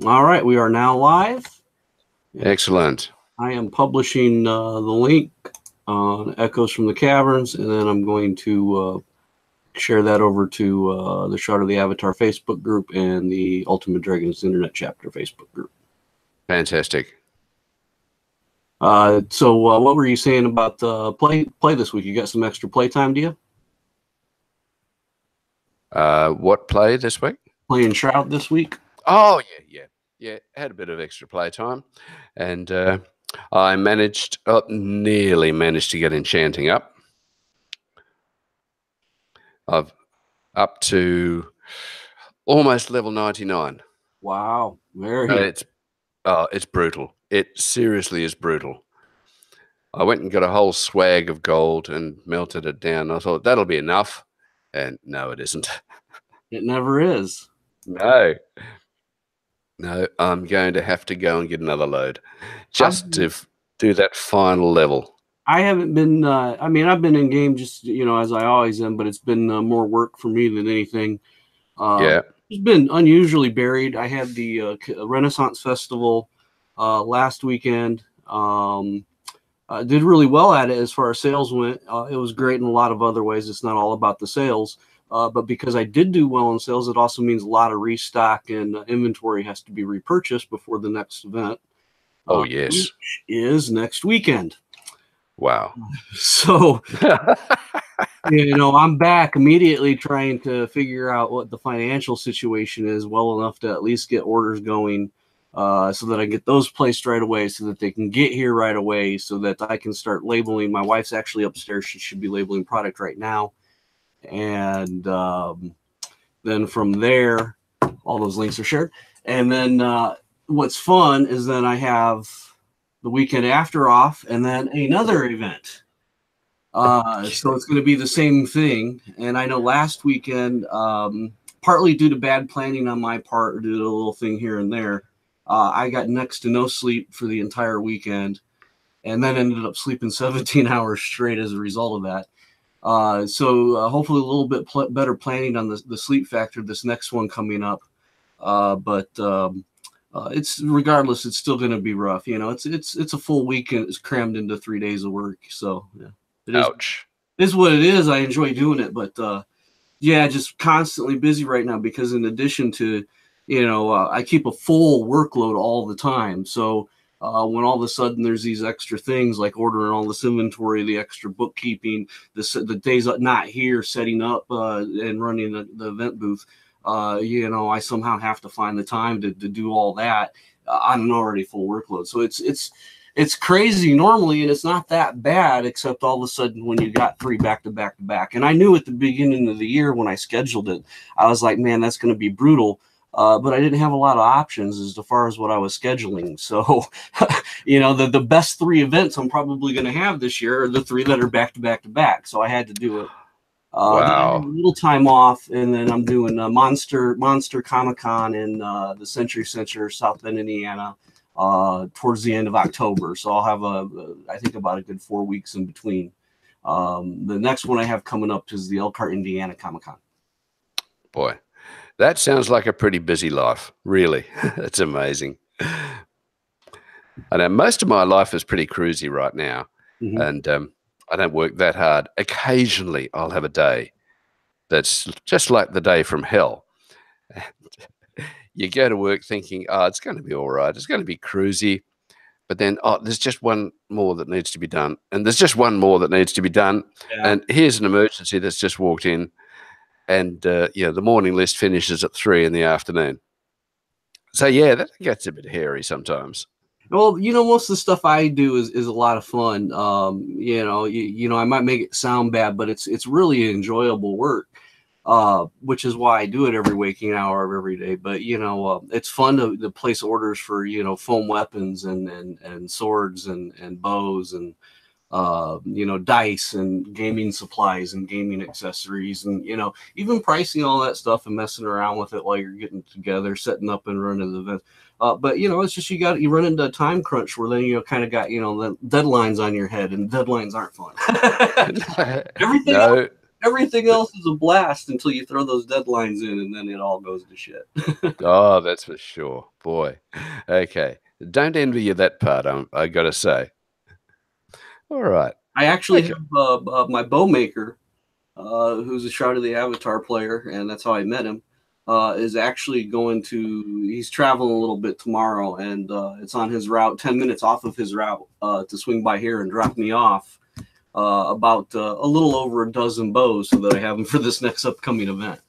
All right, we are now live. Excellent. I am publishing the link on Echoes from the Caverns, and then I'm going to share that over to the Shroud of the Avatar Facebook group and the Ultimate Dragons Internet Chapter Facebook group. Fantastic. So what were you saying about play this week? You got some extra play time, do you? What play this week? Playing Shroud this week? Oh, yeah. Had a bit of extra play time, and I nearly managed to get enchanting up. I've up to almost level 99. Wow, very. It's brutal. It seriously is brutal. I went and got a whole swag of gold and melted it down. I thought that'll be enough, and no, it isn't. It never is. No, I'm going to have to go and get another load just to do that final level. I haven't been. I mean, I've been in game just as I always am, but it's been more work for me than anything. Yeah. It's been unusually buried. I had the Renaissance Festival last weekend. Did really well at it as far as sales went. It was great in a lot of other ways. It's not all about the sales, but because I did do well in sales, it also means a lot of restock and inventory has to be repurchased before the next event. Oh, yes. Which is next weekend. Wow. So, I'm back immediately trying to figure out what the financial situation is well enough to at least get orders going so that I get those placed right away so that they can get here right away so that I can start labeling. My wife's actually upstairs. She should be labeling product right now. And then from there, all those links are shared. And then what's fun is then I have the weekend after off and then another event. So it's going to be the same thing. And I know last weekend, partly due to bad planning on my part, due to a little thing here and there, I got next to no sleep for the entire weekend and then ended up sleeping 17 hours straight as a result of that. So hopefully a little bit better planning on the sleep factor this next one coming up. But it's regardless, it's still going to be rough. It's a full weekend. It's crammed into 3 days of work. So yeah. Ouch. It is what it is. I enjoy doing it, but just constantly busy right now because in addition to, I keep a full workload all the time. So when all of a sudden there's these extra things like ordering all this inventory, the extra bookkeeping, the days not here, setting up and running the event booth, I somehow have to find the time to do all that on an already full workload. So it's crazy normally, and it's not that bad, except all of a sudden when you got 3 back to back to back. And I knew at the beginning of the year when I scheduled it, I was like, man, that's going to be brutal. But I didn't have a lot of options as far as what I was scheduling. So, the best 3 events I'm probably going to have this year are the 3 that are back to back to back. So I had to do it. Wow. Then I have a little time off, and then I'm doing Monster Comic-Con in the Century Center, South Bend, Indiana, towards the end of October. So I'll have I think about a good 4 weeks in between. The next one I have coming up is the Elkhart, Indiana Comic-Con. Boy, that sounds like a pretty busy life. Really. It's amazing. I know most of my life is pretty cruisy right now. Mm-hmm. And I don't work that hard. Occasionally I'll have a day that's just like the day from hell. You go to work thinking, it's going to be all right. It's going to be cruisy. But then, there's just one more that needs to be done. And there's just one more that needs to be done. Yeah. And here's an emergency that's just walked in. And, the morning list finishes at 3 in the afternoon. So, yeah, that gets a bit hairy sometimes. Well, most of the stuff I do is a lot of fun. I might make it sound bad, but it's really enjoyable work. Which is why I do it every waking hour of every day. But it's fun to place orders for foam weapons and swords and bows and dice and gaming supplies and gaming accessories and even pricing all that stuff and messing around with it while you're getting together, setting up and running the event. But it's just you run into a time crunch where then you kind of got the deadlines on your head, and deadlines aren't fun. Everything else is a blast until you throw those deadlines in, and then it all goes to shit. Oh, that's for sure. Boy. Okay. Don't envy you that part, I got to say. All right. I actually Okay. have my bow maker, who's a Shroud of the Avatar player, and that's how I met him, is actually he's traveling a little bit tomorrow, and it's on his route, 10 minutes off of his route, to swing by here and drop me off about a little over a dozen bows so that I have them for this next upcoming event.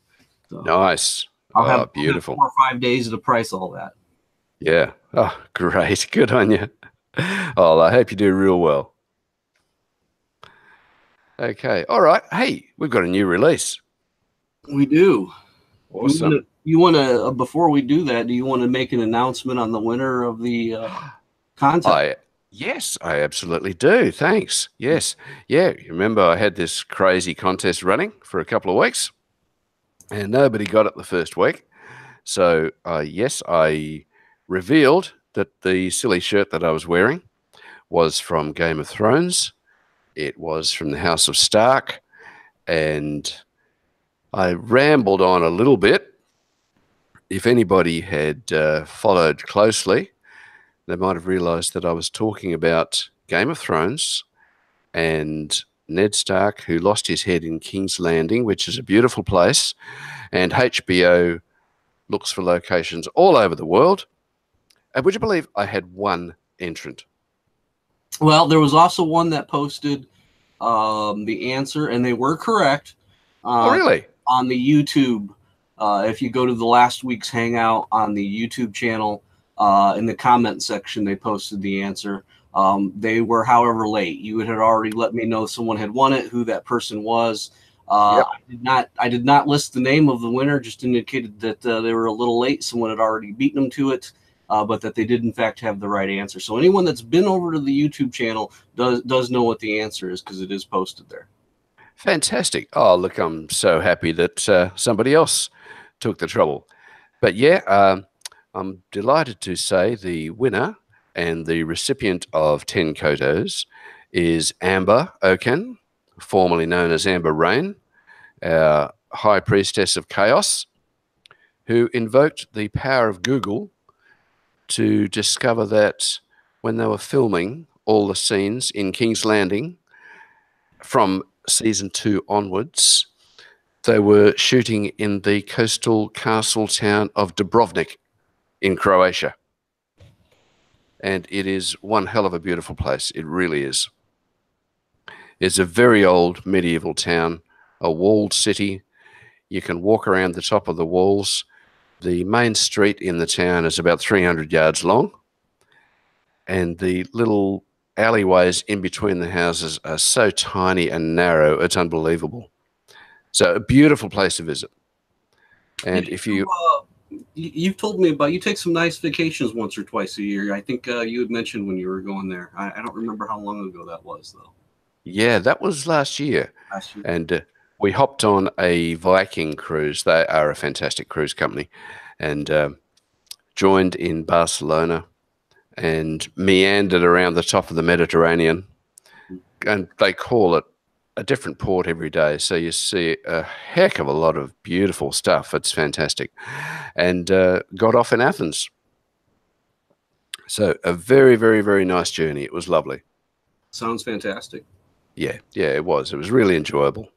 So Nice. I'll have Beautiful. 4 or 5 days to price all that. Yeah. Oh, great. Good on you. Oh, I hope you do real well. Okay. All right. Hey, we've got a new release. We do. Awesome. You want to before we do that, do you want to make an announcement on the winner of the contest? Yes, I absolutely do. Thanks. Yes. Yeah. You remember I had this crazy contest running for a couple of weeks and nobody got it the first week. So, yes, I revealed that the silly shirt that I was wearing was from Game of Thrones. It was from the House of Stark. And I rambled on a little bit. If anybody had followed closely, they might have realized that I was talking about Game of Thrones and Ned Stark, who lost his head in King's Landing, which is a beautiful place, and HBO looks for locations all over the world. And would you believe I had one entrant? Well, there was also one that posted the answer, and they were correct. Oh, really? On the YouTube, if you go to the last week's Hangout on the YouTube channel, in the comment section, they posted the answer. They were, however, late. You had already let me know someone had won it, who that person was. Yep. I did not list the name of the winner, just indicated that they were a little late. Someone had already beaten them to it, but that they did, in fact, have the right answer. So anyone that's been over to the YouTube channel does know what the answer is because it is posted there. Fantastic. Oh, look, I'm so happy that somebody else took the trouble. But yeah, I'm delighted to say the winner and the recipient of 10 COTOs is Amber Oaken, formerly known as Amber Rain, our High Priestess of Chaos, who invoked the power of Google to discover that when they were filming all the scenes in King's Landing from season 2 onwards, they were shooting in the coastal castle town of Dubrovnik in Croatia. And it is one hell of a beautiful place. It really is. It's a very old medieval town, a walled city. You can walk around the top of the walls. The main street in the town is about 300 yards long. And the little alleyways in between the houses are so tiny and narrow, it's unbelievable. So a beautiful place to visit. And if you've told me about, you take some nice vacations once or twice a year. I think you had mentioned when you were going there. I don't remember how long ago that was, though. Yeah, that was last year. And we hopped on a Viking cruise. They are a fantastic cruise company. And joined in Barcelona and meandered around the top of the Mediterranean. And they call it a different port every day. So you see a heck of a lot of beautiful stuff. It's fantastic. And got off in Athens. So a very, very, very nice journey. It was lovely. Sounds fantastic. Yeah, it was. It was really enjoyable.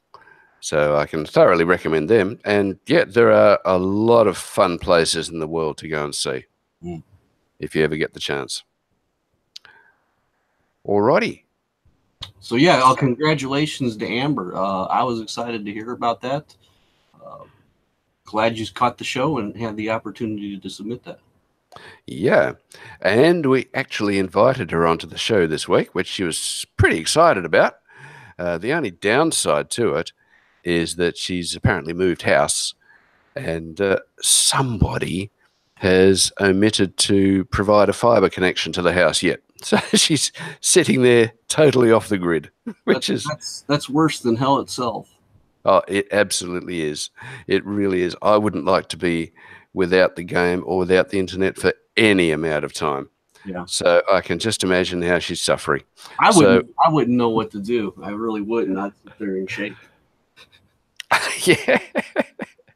So I can thoroughly recommend them. And yeah, there are a lot of fun places in the world to go and see if you ever get the chance. Alrighty. So yeah, congratulations to Amber. I was excited to hear about that. Glad you caught the show and had the opportunity to submit that. Yeah, and we actually invited her onto the show this week, which she was pretty excited about. The only downside to it is that she's apparently moved house, and somebody has omitted to provide a fiber connection to the house yet. So she's sitting there totally off the grid, which that's worse than hell itself. Oh, it absolutely is. It really is. I wouldn't like to be without the game or without the internet for any amount of time. Yeah. So I can just imagine how she's suffering. I wouldn't know what to do. I really wouldn't. I'd sit there and shake. Yeah.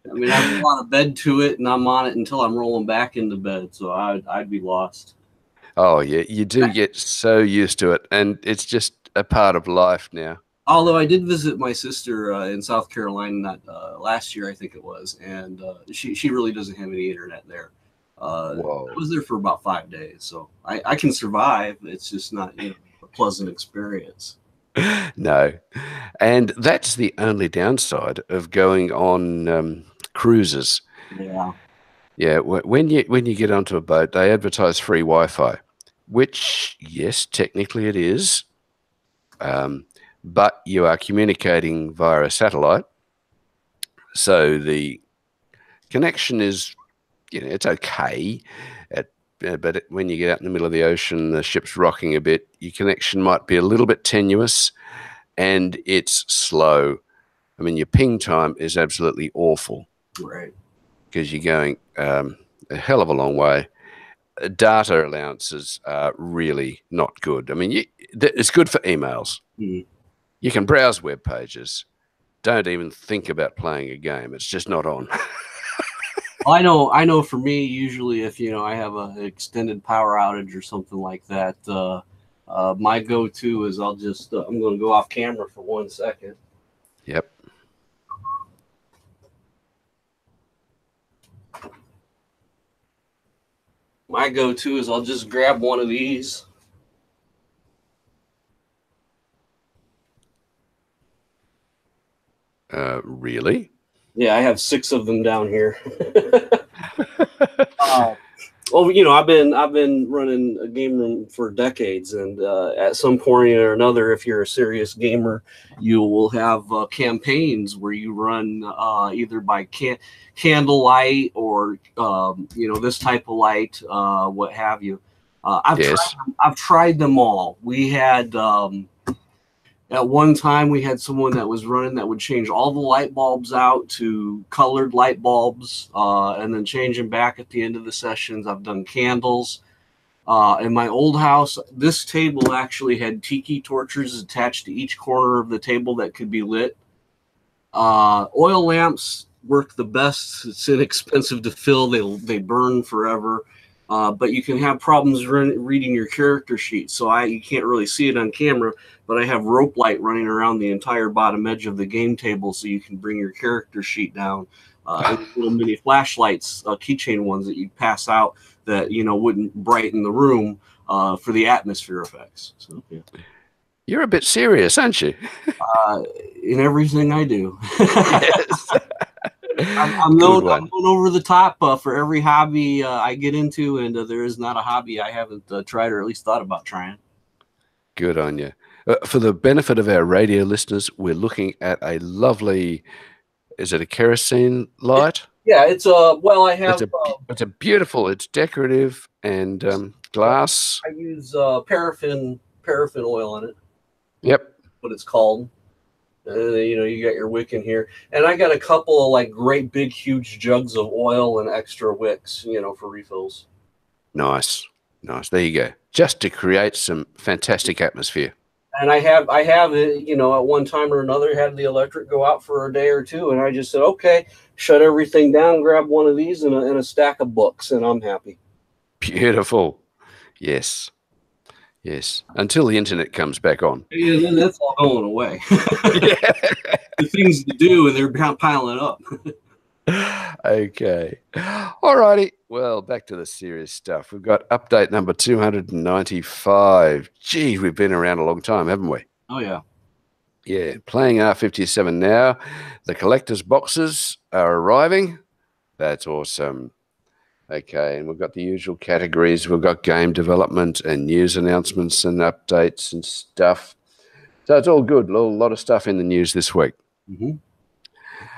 I mean, I've been on a bed to it, and I'm on it until I'm rolling back into bed, so I'd be lost. Oh, yeah. You do get so used to it, and it's just a part of life now. Although I did visit my sister in South Carolina last year, I think it was, and she really doesn't have any internet there. I Whoa. was there for about 5 days, so I can survive. It's just not a pleasant experience. No. And that's the only downside of going on cruises. Yeah. Yeah, when you get onto a boat, they advertise free Wi-Fi, which, yes, technically it is, but you are communicating via a satellite, so the connection is, it's okay. But when you get out in the middle of the ocean, the ship's rocking a bit, your connection might be a little bit tenuous, and it's slow. I mean, your ping time is absolutely awful. Right. Because you're going a hell of a long way. Data allowances are really not good. I mean, it's good for emails. Mm. You can browse web pages. Don't even think about playing a game. It's just not on. I know. For me, usually, if I have an extended power outage or something like that, my go-to is I'm going to go off camera for 1 second. Yep. My go-to is I'll just grab one of these. Really? Yeah, I have 6 of them down here. Well, I've been running a game room for decades, and at some point or another, if you're a serious gamer, you will have campaigns where you run either by candlelight or this type of light, what have you. I've tried them all. We had at one time, we had someone that was running that would change all the light bulbs out to colored light bulbs and then change them back at the end of the sessions. I've done candles. In my old house, this table actually had tiki torches attached to each corner of the table that could be lit. Oil lamps work the best. It's inexpensive to fill. They burn forever. But you can have problems reading your character sheet. So you can't really see it on camera, but I have rope light running around the entire bottom edge of the game table so you can bring your character sheet down. And little mini flashlights, keychain ones that you pass out that, wouldn't brighten the room for the atmosphere effects. So, yeah. You're a bit serious, aren't you? In everything I do. Yes. I'm known over the top for every hobby I get into, and there is not a hobby I haven't tried or at least thought about trying. Good on you. For the benefit of our radio listeners, we're looking at a lovely, is it a kerosene light? Yeah, it's I have... It's a beautiful, it's decorative and glass. I use paraffin oil in it. Yep. What it's called. You got your wick in here, and I got a couple of like great big huge jugs of oil and extra wicks, for refills. Nice. There you go. Just to create some fantastic atmosphere. And I have it, at one time or another had the electric go out for a day or two, and I just said, okay, shut everything down, grab one of these and a stack of books, and I'm happy. Beautiful. Yes. Until the internet comes back on. Yeah, then that's all going away. The things to do, and they're piling up. Okay. All righty. Well, back to the serious stuff. We've got update number 295. Gee, we've been around a long time, haven't we? Oh, yeah. Yeah. Playing R57 now. The collector's boxes are arriving. That's awesome. Okay, and we've got the usual categories. We've got game development and news announcements and updates and stuff. So it's all good. A lot of stuff in the news this week. Mm-hmm.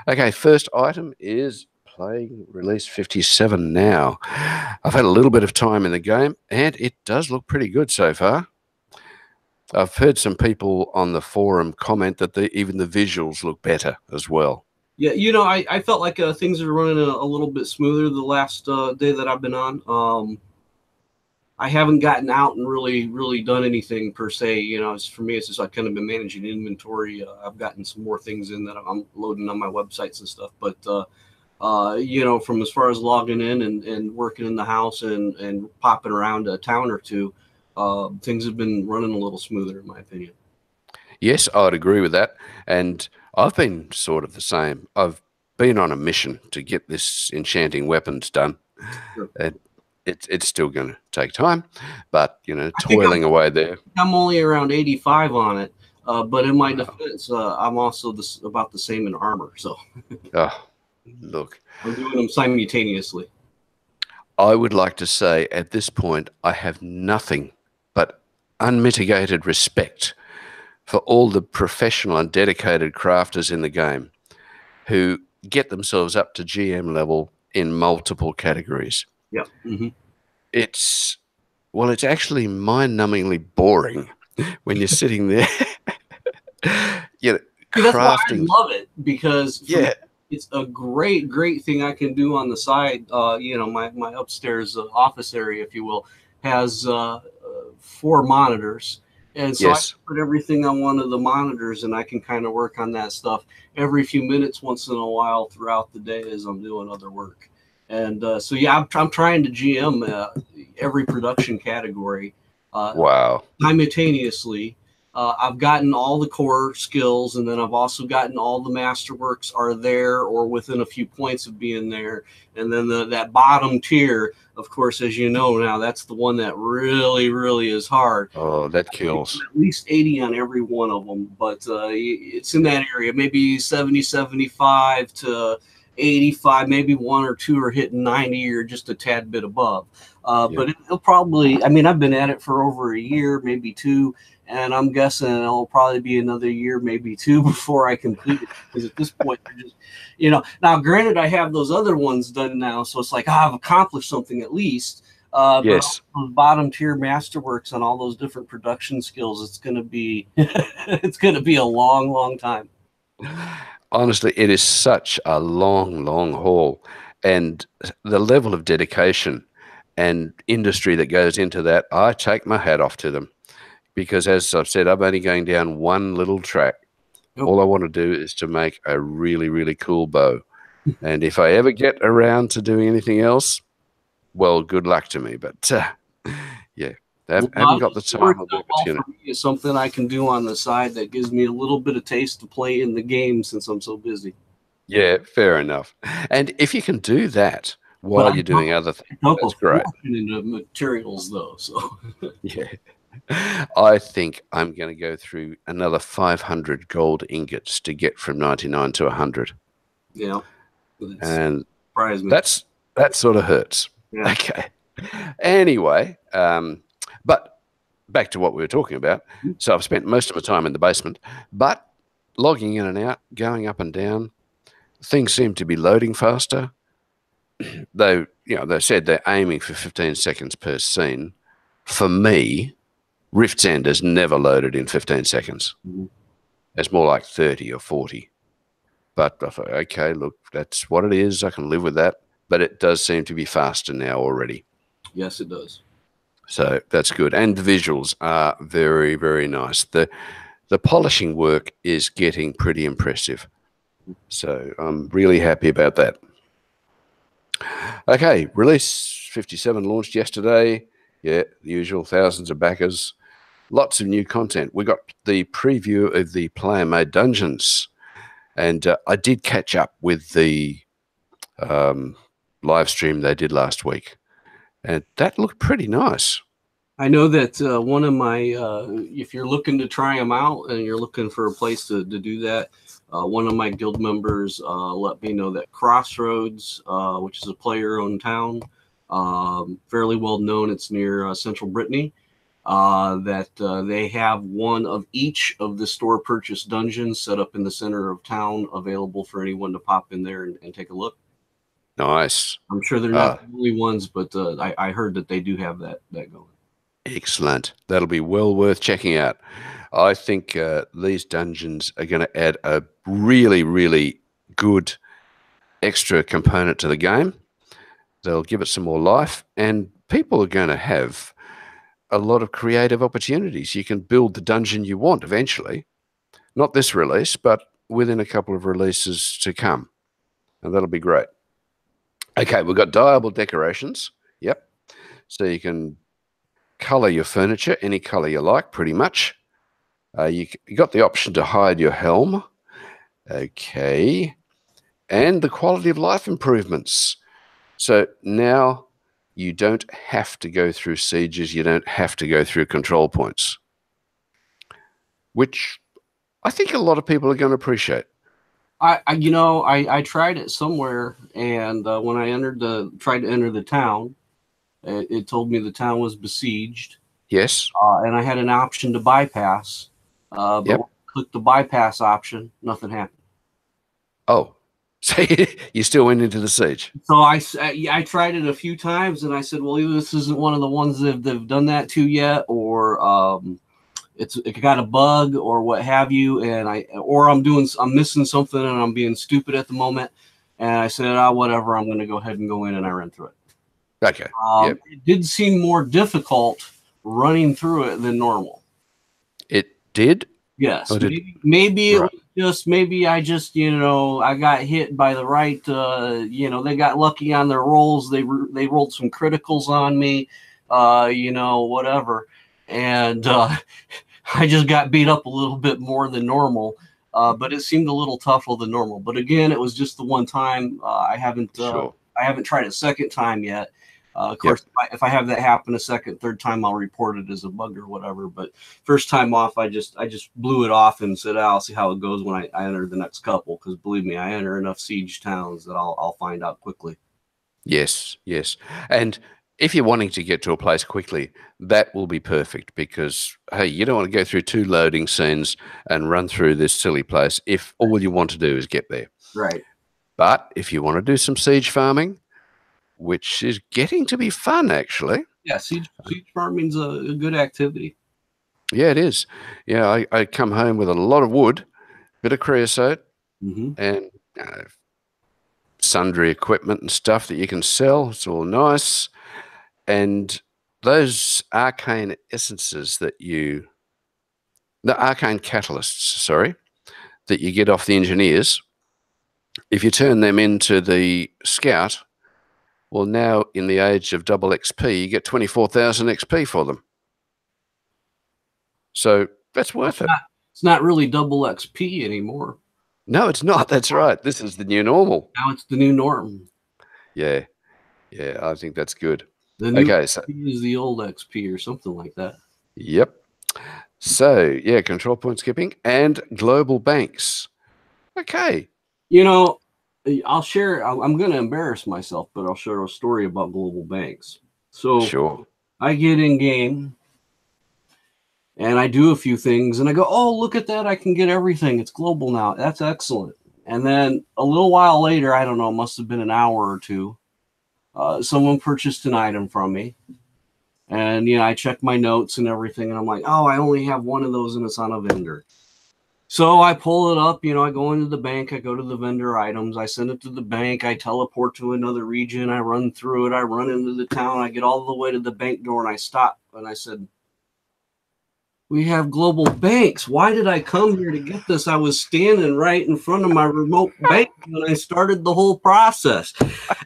Okay, first item is playing release 57 now. I've had a little bit of time in the game, and it does look pretty good so far. I've heard some people on the forum comment that even the visuals look better as well. Yeah, I felt like things are running a little bit smoother the last day that I've been on. I haven't gotten out and really done anything per se. You know, for me, it's just I've kind of been managing inventory. I've gotten some more things in that I'm loading on my websites and stuff. But you know, from as far as logging in and working in the house and popping around a town or two, things have been running a little smoother, in my opinion. Yes, I'd agree with that. And I've been sort of the same. I've been on a mission to get this enchanting weapons done. Sure. And it's still going to take time, but, you know, toiling away there. I'm only around 85 on it, but in my defense, I'm also about the same in armor. So oh, look. I'm doing them simultaneously. I would like to say at this point, I have nothing but unmitigated respect for all the professional and dedicated crafters in the game who get themselves up to GM level in multiple categories. Yeah. Mm-hmm. It's actually mind-numbingly boring when you're sitting there, you know, crafting. That's why I love it, because it's a great thing I can do on the side. You know, my upstairs office area, if you will, has 4 monitors. And so I put everything on one of the monitors, and I can kind of work on that stuff every few minutes, once in a while throughout the day as I'm doing other work. And so, yeah, I'm trying to GM every production category simultaneously. I've gotten all the core skills, and then I've also gotten all the masterworks are there or within a few points of being there. And then that bottom tier, of course, as you know now, that's the one that really is hard. Oh, that kills. At least 80 on every one of them, but it's in that area, maybe 70, 75 to 85, maybe 1 or 2 are hitting 90 or just a tad bit above. But it'll probably, I mean, I've been at it for over a year, maybe 2, and I'm guessing it'll probably be another year, maybe 2 before I complete it. Because at this point, they're just, you know, now granted, I have those other ones done now, so it's like, I've accomplished something at least. But those bottom tier masterworks and all those different production skills, it's going to be, it's going to be a long time. Honestly, it is such a long haul, and the level of dedication and industry that goes into that, I take my hat off to them, because as I've said, I'm only going down one little track. All I want to do is to make a really cool bow. And if I ever get around to doing anything else, well, good luck to me. But yeah, I haven't got the time or the opportunity. It's something I can do on the side that gives me a little bit of taste to play in the game since I'm so busy. Yeah, fair enough. And if you can do that while you're doing other things, that's great. Into materials though, so yeah. I think I'm going to go through another 500 gold ingots to get from 99 to 100. Yeah, and surprised me. That sort of hurts. Yeah. Okay. Anyway, but back to what we were talking about. So I've spent most of my time in the basement, but logging in and out, going up and down, things seem to be loading faster. Though, you know, they said they're aiming for 15 seconds per scene. For me, Rift's End has never loaded in 15 seconds. It's more like 30 or 40. But I thought, okay, look, that's what it is. I can live with that. But it does seem to be faster now already. Yes, it does. So that's good. And the visuals are very nice. The polishing work is getting pretty impressive. So I'm really happy about that. Okay, release 57 launched yesterday. Yeah, the usual, thousands of backers. Lots of new content. We got the preview of the player-made dungeons. And I did catch up with the live stream they did last week. And that looked pretty nice. I know that one of my, if you're looking to try them out and you're looking for a place to do that, one of my guild members let me know that Crossroads, which is a player-owned town, fairly well known, it's near central Brittany, that they have one of each of the store purchase dungeons set up in the center of town available for anyone to pop in there and take a look. Nice. I'm sure they're not the only ones, but I heard that they do have that going. Excellent. That'll be well worth checking out. I think these dungeons are going to add a really good extra component to the game. They'll give it some more life, and people are going to have a lot of creative opportunities. You can build the dungeon you want eventually. Not this release, but within a couple of releases to come. And that'll be great. Okay, we've got Diable Decorations. Yep. So you can color your furniture any color you like, pretty much. You got the option to hide your helm. Okay. And the quality of life improvements. So now you don't have to go through sieges. You don't have to go through control points, which I think a lot of people are going to appreciate. I tried it somewhere, and when I tried to enter the town, it told me the town was besieged. Yes. And I had an option to bypass, but when I clicked the bypass option, nothing happened. Oh, so you still went into the siege? So I tried it a few times, and I said, well, either this isn't one of the ones that they've done that to yet, or it got a bug or what have you, and I'm missing something and I'm being stupid at the moment. And I said, whatever, I'm going to go ahead and go in, and I ran through it. Okay. It did seem more difficult running through it than normal. It did? Yes. Maybe right. I just I got hit by the right, they got lucky on their rolls. They rolled some criticals on me, whatever. And I just got beat up a little bit more than normal, but it seemed a little tougher than normal. But again, it was just the one time. I haven't tried a second time yet. Of course, if I have that happen a second, third time, I'll report it as a bug or whatever. But first time off, I just blew it off and said, I'll see how it goes when I enter the next couple. Because believe me, I enter enough siege towns that I'll find out quickly. Yes, yes. And if you're wanting to get to a place quickly, that will be perfect, because, hey, you don't want to go through 2 loading scenes and run through this silly place if all you want to do is get there. Right. But if you want to do some siege farming, which is getting to be fun, actually. Yeah, siege farming's a good activity. Yeah, it is. Yeah, I come home with a lot of wood, bit of creosote, and sundry equipment and stuff that you can sell. It's all nice. And those arcane essences the arcane catalysts, sorry, that you get off the engineers, if you turn them into the scout, well, now in the age of double XP, you get 24,000 XP for them. So that's worth it. It's not really double XP anymore. No, it's not. That's right. This is the new normal. Now it's the new norm. Yeah. Yeah, I think that's good. The new XP is the old XP or something like that. Yep. So, yeah, control point skipping and global banks. Okay. I'll share. I'm going to embarrass myself, but I'll share a story about global banks. So sure. I get in game and I do a few things and I go, oh, look at that. I can get everything. It's global now. That's excellent. And then a little while later, I don't know, it must have been an hour or two, someone purchased an item from me. And, I check my notes and everything. And I'm like, oh, I only have one of those and it's on a vendor. So I pull it up, I go into the bank, I go to the vendor items, I send it to the bank, I teleport to another region, I run through it, I run into the town, I get all the way to the bank door, and I stop, and I said, we have global banks. Why did I come here to get this? I was standing right in front of my remote bank when I started the whole process.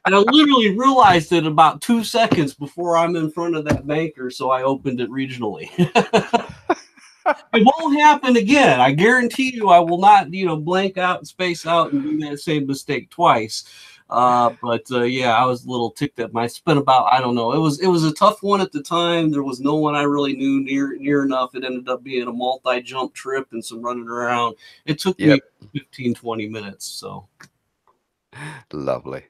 And I literally realized it about 2 seconds before I'm in front of that banker, so I opened it regionally. It won't happen again. I guarantee you I will not, blank out and space out and do that same mistake twice. Yeah, I was a little ticked at I spent about, I don't know. It was a tough one at the time. There was no one I really knew near enough. It ended up being a multi-jump trip and some running around. It took me 15, 20 minutes. So lovely.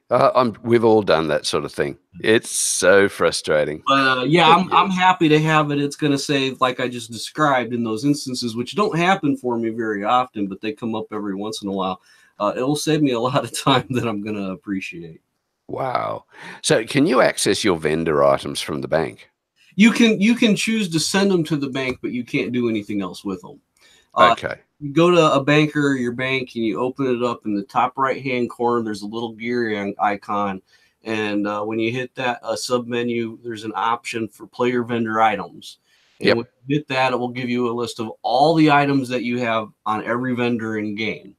We've all done that sort of thing. It's so frustrating. I'm happy to have it. It's going to save, like I just described, in those instances, which don't happen for me very often, but they come up every once in a while. It will save me a lot of time that I'm going to appreciate. Wow. So can you access your vendor items from the bank? You can choose to send them to the bank, but you can't do anything else with them. Okay. You go to a banker or your bank and you open it up in the top right-hand corner. There's a little gear icon. And when you hit that sub menu, there's an option for player vendor items. And when you hit that, it will give you a list of all the items that you have on every vendor in game.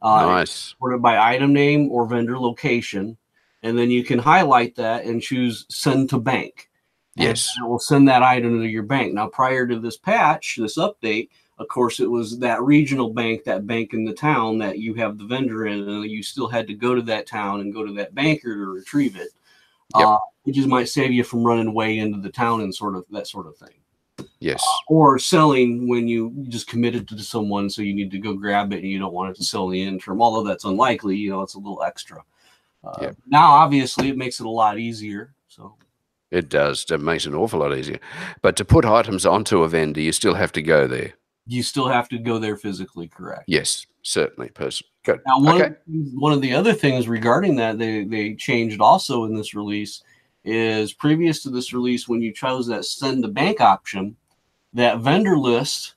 Nice. Sorted by item name or vendor location. And then you can highlight that and choose send to bank. Yes. And it will send that item to your bank. Now, prior to this patch, this update, of course, it was that regional bank, that bank in the town that you have the vendor in, and you still had to go to that town and go to that banker to retrieve it. It just might save you from running way into the town and that sort of thing. Yes. Or selling when you just committed to someone, so you need to go grab it and you don't want it to sell in the interim. Although that's unlikely, it's a little extra. Now, obviously, it makes it a lot easier. So it does. It makes it an awful lot easier. But to put items onto a vendor, you still have to go there. You still have to go there physically, correct? Yes, certainly. Good. Now, one of the other things regarding that they changed also in this release is previous to this release, when you chose that send to bank option, that vendor list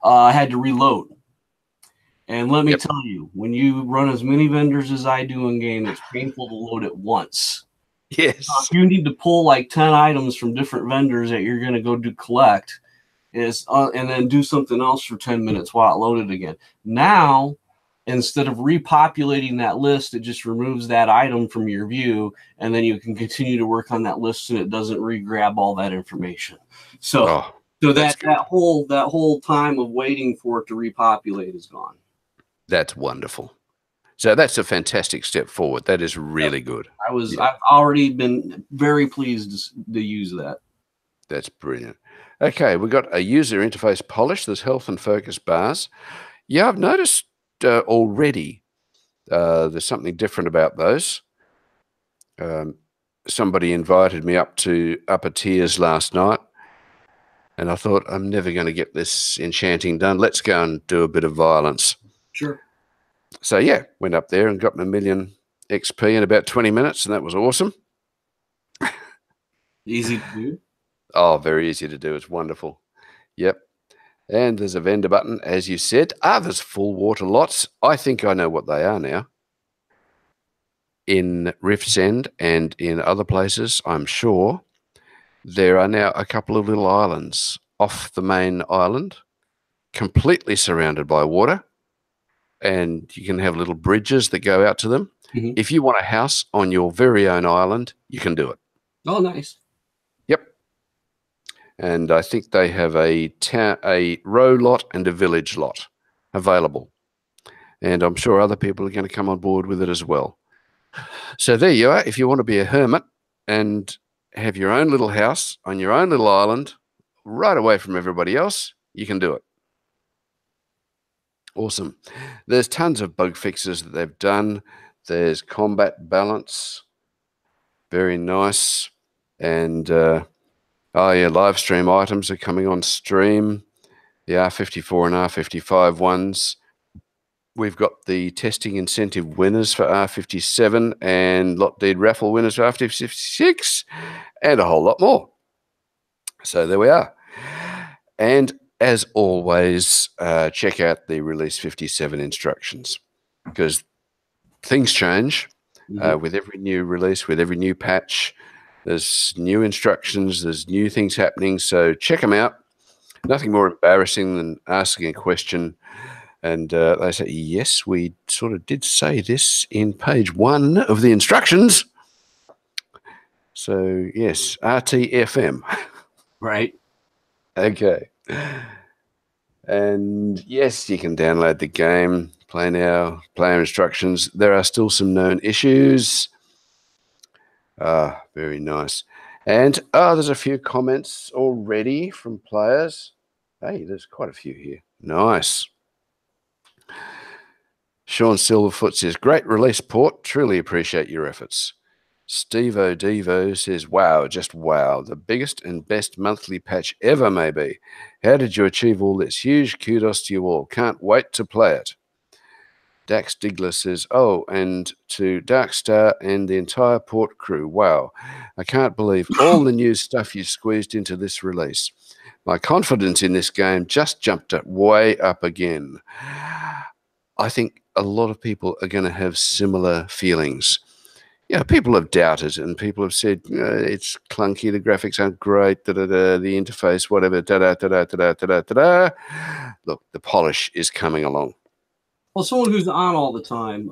had to reload. And let me tell you, when you run as many vendors as I do in game, it's painful to load it once. Yes. If you need to pull like 10 items from different vendors that you're going to go collect, and then do something else for 10 minutes while it loaded again. Now, instead of repopulating that list, it just removes that item from your view, and then you can continue to work on that list, and it doesn't re-grab all that information. So that whole time of waiting for it to repopulate is gone. That's wonderful. So that's a fantastic step forward. That is really good. I've already been very pleased to use that. That's brilliant. Okay, we've got a user interface polish. There's health and focus bars. Yeah, I've noticed already there's something different about those. Somebody invited me up to upper tiers last night, and I thought, I'm never going to get this enchanting done. Let's go and do a bit of violence. Sure. So yeah, went up there and got my million XP in about 20 minutes, and that was awesome. Easy to do. Oh, very easy to do. It's wonderful. Yep. And there's a vendor button, as you said. There's full water lots. I think I know what they are now. In Rift's End and in other places, I'm sure, there are now a couple of little islands off the main island, completely surrounded by water. And you can have little bridges that go out to them. Mm-hmm. If you want a house on your very own island, you can do it. Oh, nice. Yep. And I think they have a row lot and a village lot available. And I'm sure other people are going to come on board with it as well. So there you are. If you want to be a hermit and have your own little house on your own little island right away from everybody else, you can do it. Awesome. There's tons of bug fixes that they've done. There's combat balance. Very nice. And live stream items are coming on stream. The R54 and R55 ones. We've got the testing incentive winners for R57 and lot deed raffle winners for R56 and a whole lot more. So there we are. And as always, check out the Release 57 instructions, because things change with every new release, with every new patch. There's new instructions, there's new things happening, so check them out. Nothing more embarrassing than asking a question and they say, yes, we sort of did say this in page 1 of the instructions. So, yes, RTFM. Right. Okay. And yes, you can download the game, play now, player instructions. There are still some known issues. Very nice. And there's a few comments already from players. Hey, there's quite a few here. Nice. Sean Silverfoot says, great release, Port. Truly appreciate your efforts. Steve O'Devo says, wow, just wow. The biggest and best monthly patch ever, maybe. How did you achieve all this? Huge kudos to you all. Can't wait to play it. Dax Digler says, oh, and to Darkstar and the entire Port crew. Wow. I can't believe all the new stuff you squeezed into this release. My confidence in this game just jumped way up again. I think a lot of people are going to have similar feelings. Yeah, people have doubted, and people have said it's clunky, the graphics aren't great, the interface, whatever, Look, the polish is coming along. Well, someone who's on all the time,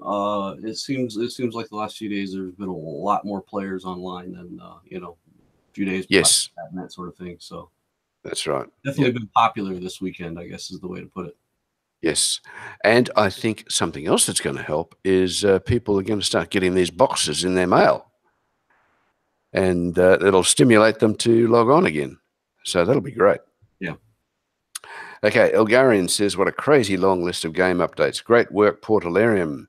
it seems like the last few days there's been a lot more players online than you know, a few days Yes, and that sort of thing. So that's right. definitely been popular this weekend, I guess is the way to put it. Yes, and I think something else that's going to help is people are going to start getting these boxes in their mail, and it'll stimulate them to log on again. So that'll be great. Yeah. Okay, Elgarian says, what a crazy long list of game updates. Great work, Portalarium.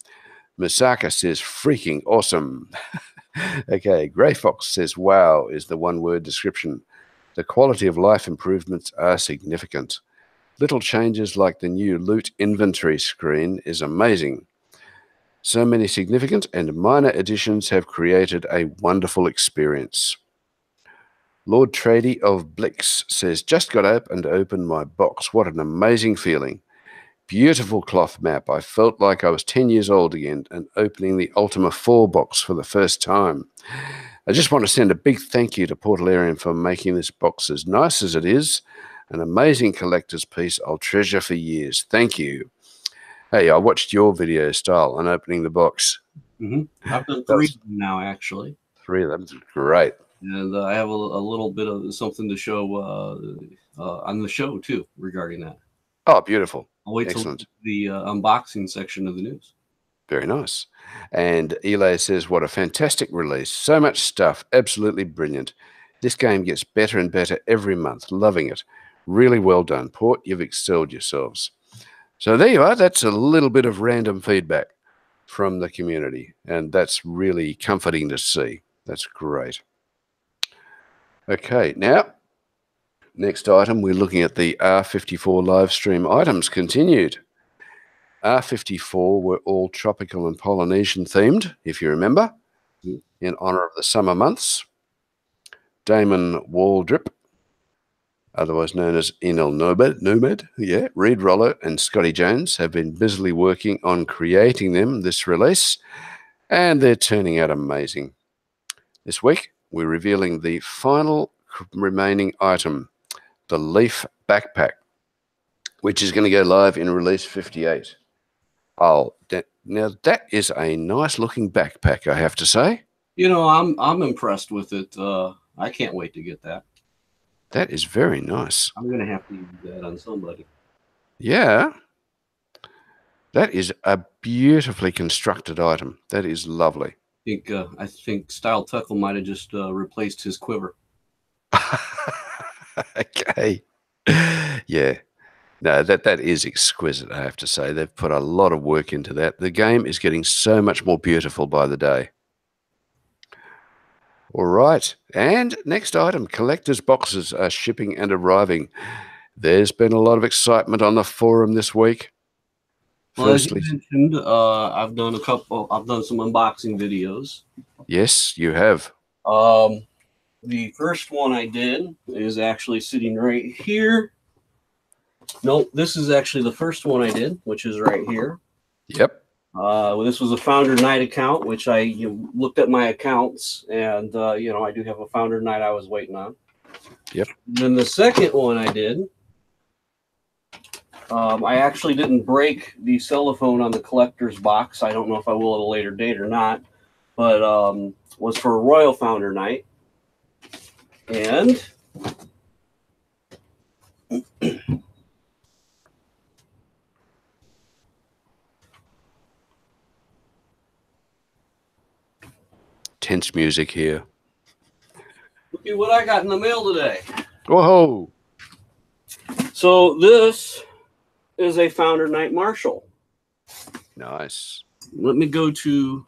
Misaka says, freaking awesome. Okay, Grey Fox says, wow is the one-word description. The quality of life improvements are significant. Little changes like the new loot inventory screen is amazing. So many significant and minor additions have created a wonderful experience. Lord Trady of Blix says, just got up and opened my box. What an amazing feeling. Beautiful cloth map. I felt like I was 10 years old again and opening the Ultima 4 box for the first time. I just want to send a big thank you to Portalarium for making this box as nice as it is. An amazing collector's piece I'll treasure for years. Thank you. Hey, I watched your video style on opening the box. I've done 3 now, actually. 3 of them. Great. And I have a little bit of something to show on the show, too, regarding that. Oh, beautiful. I'll wait till the unboxing section of the news. Very nice. And Eli says, what a fantastic release. So much stuff. Absolutely brilliant. This game gets better and better every month. Loving it. Really well done, Port. You've excelled yourselves. So there you are. That's a little bit of random feedback from the community. And that's really comforting to see. That's great. Okay, now, next item, we're looking at the R54 live stream items continued. R54 were all tropical and Polynesian themed, if you remember, in honour of the summer months. Damon Waldrip, otherwise known as Enel Nomad, Reed Roller and Scotty Jones have been busily working on creating them this release, and they're turning out amazing. This week, we're revealing the final remaining item, the Leaf Backpack, which is going to go live in release 58. Oh, now that is a nice looking backpack, I have to say. You know, I'm impressed with it. I can't wait to get that. That is very nice. I'm going to have to use that on somebody. Yeah. That is a beautifully constructed item. That is lovely. I think Style Tuckle might have just replaced his quiver. Okay. Yeah. No, that is exquisite, I have to say. They've put a lot of work into that. The game is getting so much more beautiful by the day. All right. And next item, collector's boxes are shipping and arriving. There's been a lot of excitement on the forum this week. Well, firstly, as you mentioned, I've done some unboxing videos. Yes, you have. The first one I did is actually sitting right here. No, this is actually the first one I did, which is right here. Yep. This was a Founder Night account, which I looked at my accounts, and I do have a Founder Night I was waiting on. Yep. Then the second one I did, I actually didn't break the cellophane on the collector's box. I don't know if I will at a later date or not, but was for a Royal Founder Night. And tense music here. Look at what I got in the mail today. Whoa. So this is a Founder Night Marshall. Nice. Let me go to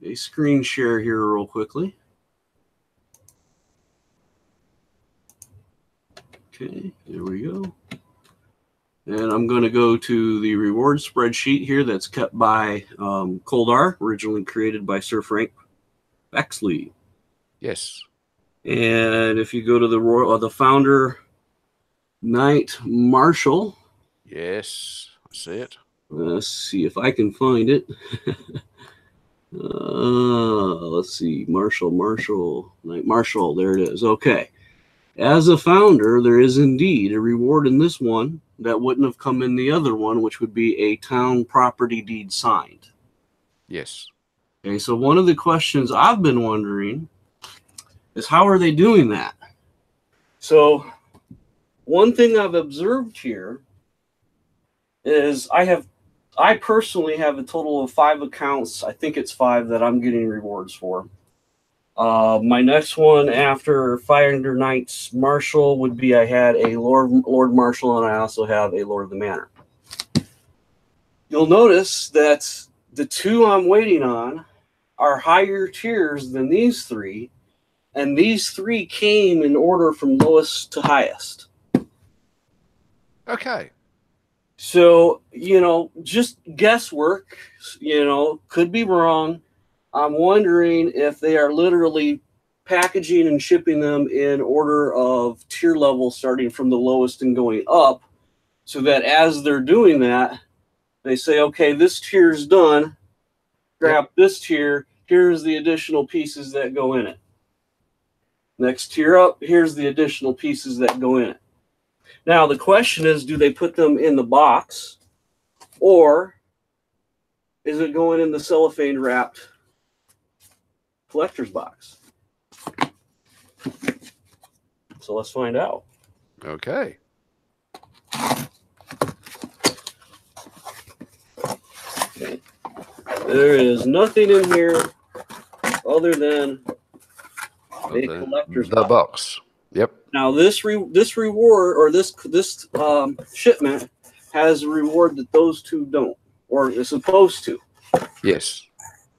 a screen share here real quickly. Okay, there we go. And I'm going to go to the reward spreadsheet here that's kept by Coldar, originally created by Sir Frank Bexley. Yes. And if you go to the Founder Night Marshall. Yes, I see it. Let's see if I can find it. Let's see. Knight Marshal. There it is. Okay. As a founder, there is indeed a reward in this one that wouldn't have come in the other one, which would be a town property deed signed. Yes. Okay, so one of the questions I've been wondering is how are they doing that? So one thing I've observed here is I personally have a total of 5 accounts. I think it's 5 that I'm getting rewards for. My next one after Fire Knight's Marshal would be I had a Lord Marshal, and I also have a Lord of the Manor. You'll notice that the 2 I'm waiting on are higher tiers than these 3, and these 3 came in order from lowest to highest. Okay. So, just guesswork, could be wrong. I'm wondering if they are literally packaging and shipping them in order of tier level, starting from the lowest and going up, so that as they're doing that, they say, okay, this tier's done. Grab this tier. Here's the additional pieces that go in it. Next tier up, here's the additional pieces that go in it. Now, the question is, do they put them in the box, or is it going in the cellophane wrapped collector's box? So let's find out. Okay. Okay. There is nothing in here other than a collector's box. Yep. Now this reward, or this shipment, has a reward that those 2 don't, or is supposed to. Yes.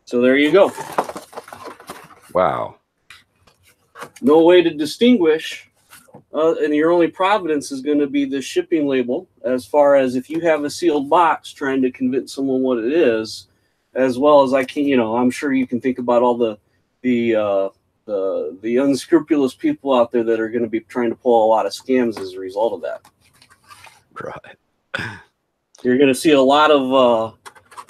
So there you go. Wow. No way to distinguish, and your only providence is going to be the shipping label, as far as if you have a sealed box trying to convince someone what it is, as well as I can, I'm sure you can think about all the unscrupulous people out there that are going to be trying to pull a lot of scams as a result of that. Right. You're going to see a lot of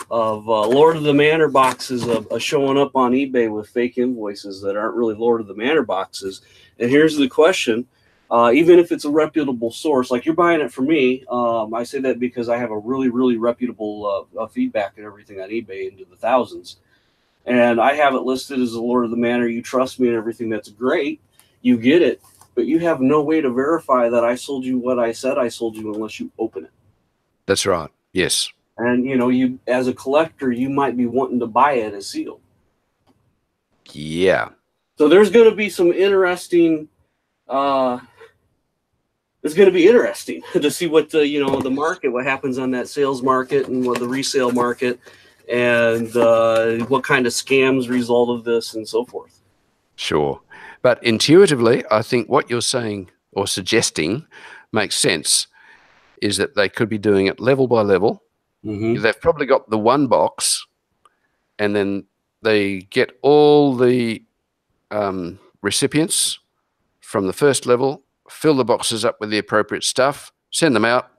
Lord of the Manor boxes showing up on eBay with fake invoices that aren't really Lord of the Manor boxes. And here's the question. Even if it's a reputable source, like you're buying it from me, I say that because I have a really, really reputable feedback and everything on eBay into the thousands. And I have it listed as a Lord of the Manor. You trust me and everything. That's great. You get it. But you have no way to verify that I sold you what I said I sold you unless you open it. That's right. Yes. And, you as a collector, you might be wanting to buy it as sealed. Yeah. So there's going to be some interesting... it's going to be interesting to see what the market, what happens on that sales market and what the resale market, and what kind of scams result of this and so forth. Sure. But intuitively, I think what you're saying or suggesting makes sense, is that they could be doing it level by level. Mm-hmm. They've probably got the 1 box, and then they get all the recipients from the first level, fill the boxes up with the appropriate stuff, send them out.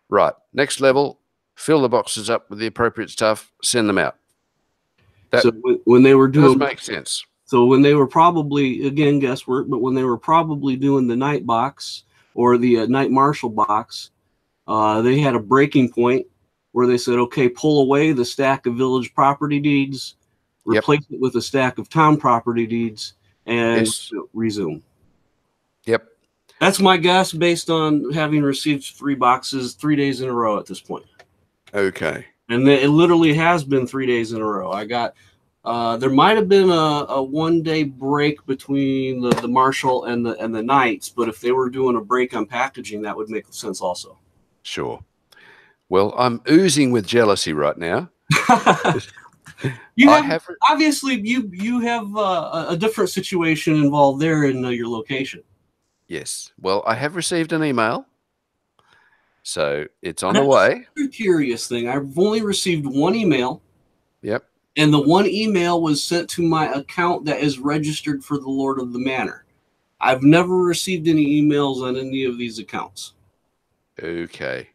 Right. Next level, fill the boxes up with the appropriate stuff, send them out. That so when they were doing, does make sense. So when they were probably, again, guesswork, but when they were probably doing the night box or the night marshal box, they had a breaking point where they said, okay, pull away the stack of village property deeds, replace it with a stack of town property deeds, and resume. Yep. That's my guess based on having received 3 boxes 3 days in a row at this point. Okay. And it literally has been 3 days in a row. I got, there might have been a 1 day break between the marshal and the knights, but if they were doing a break on packaging, that would make sense also. Sure. Well, I'm oozing with jealousy right now. Obviously you have a different situation involved there in your location. Yes. Well, I have received an email, so it's on the way. That's a curious thing. I've only received 1 email. Yep. And the 1 email was sent to my account that is registered for the Lord of the Manor. I've never received any emails on any of these accounts. Okay.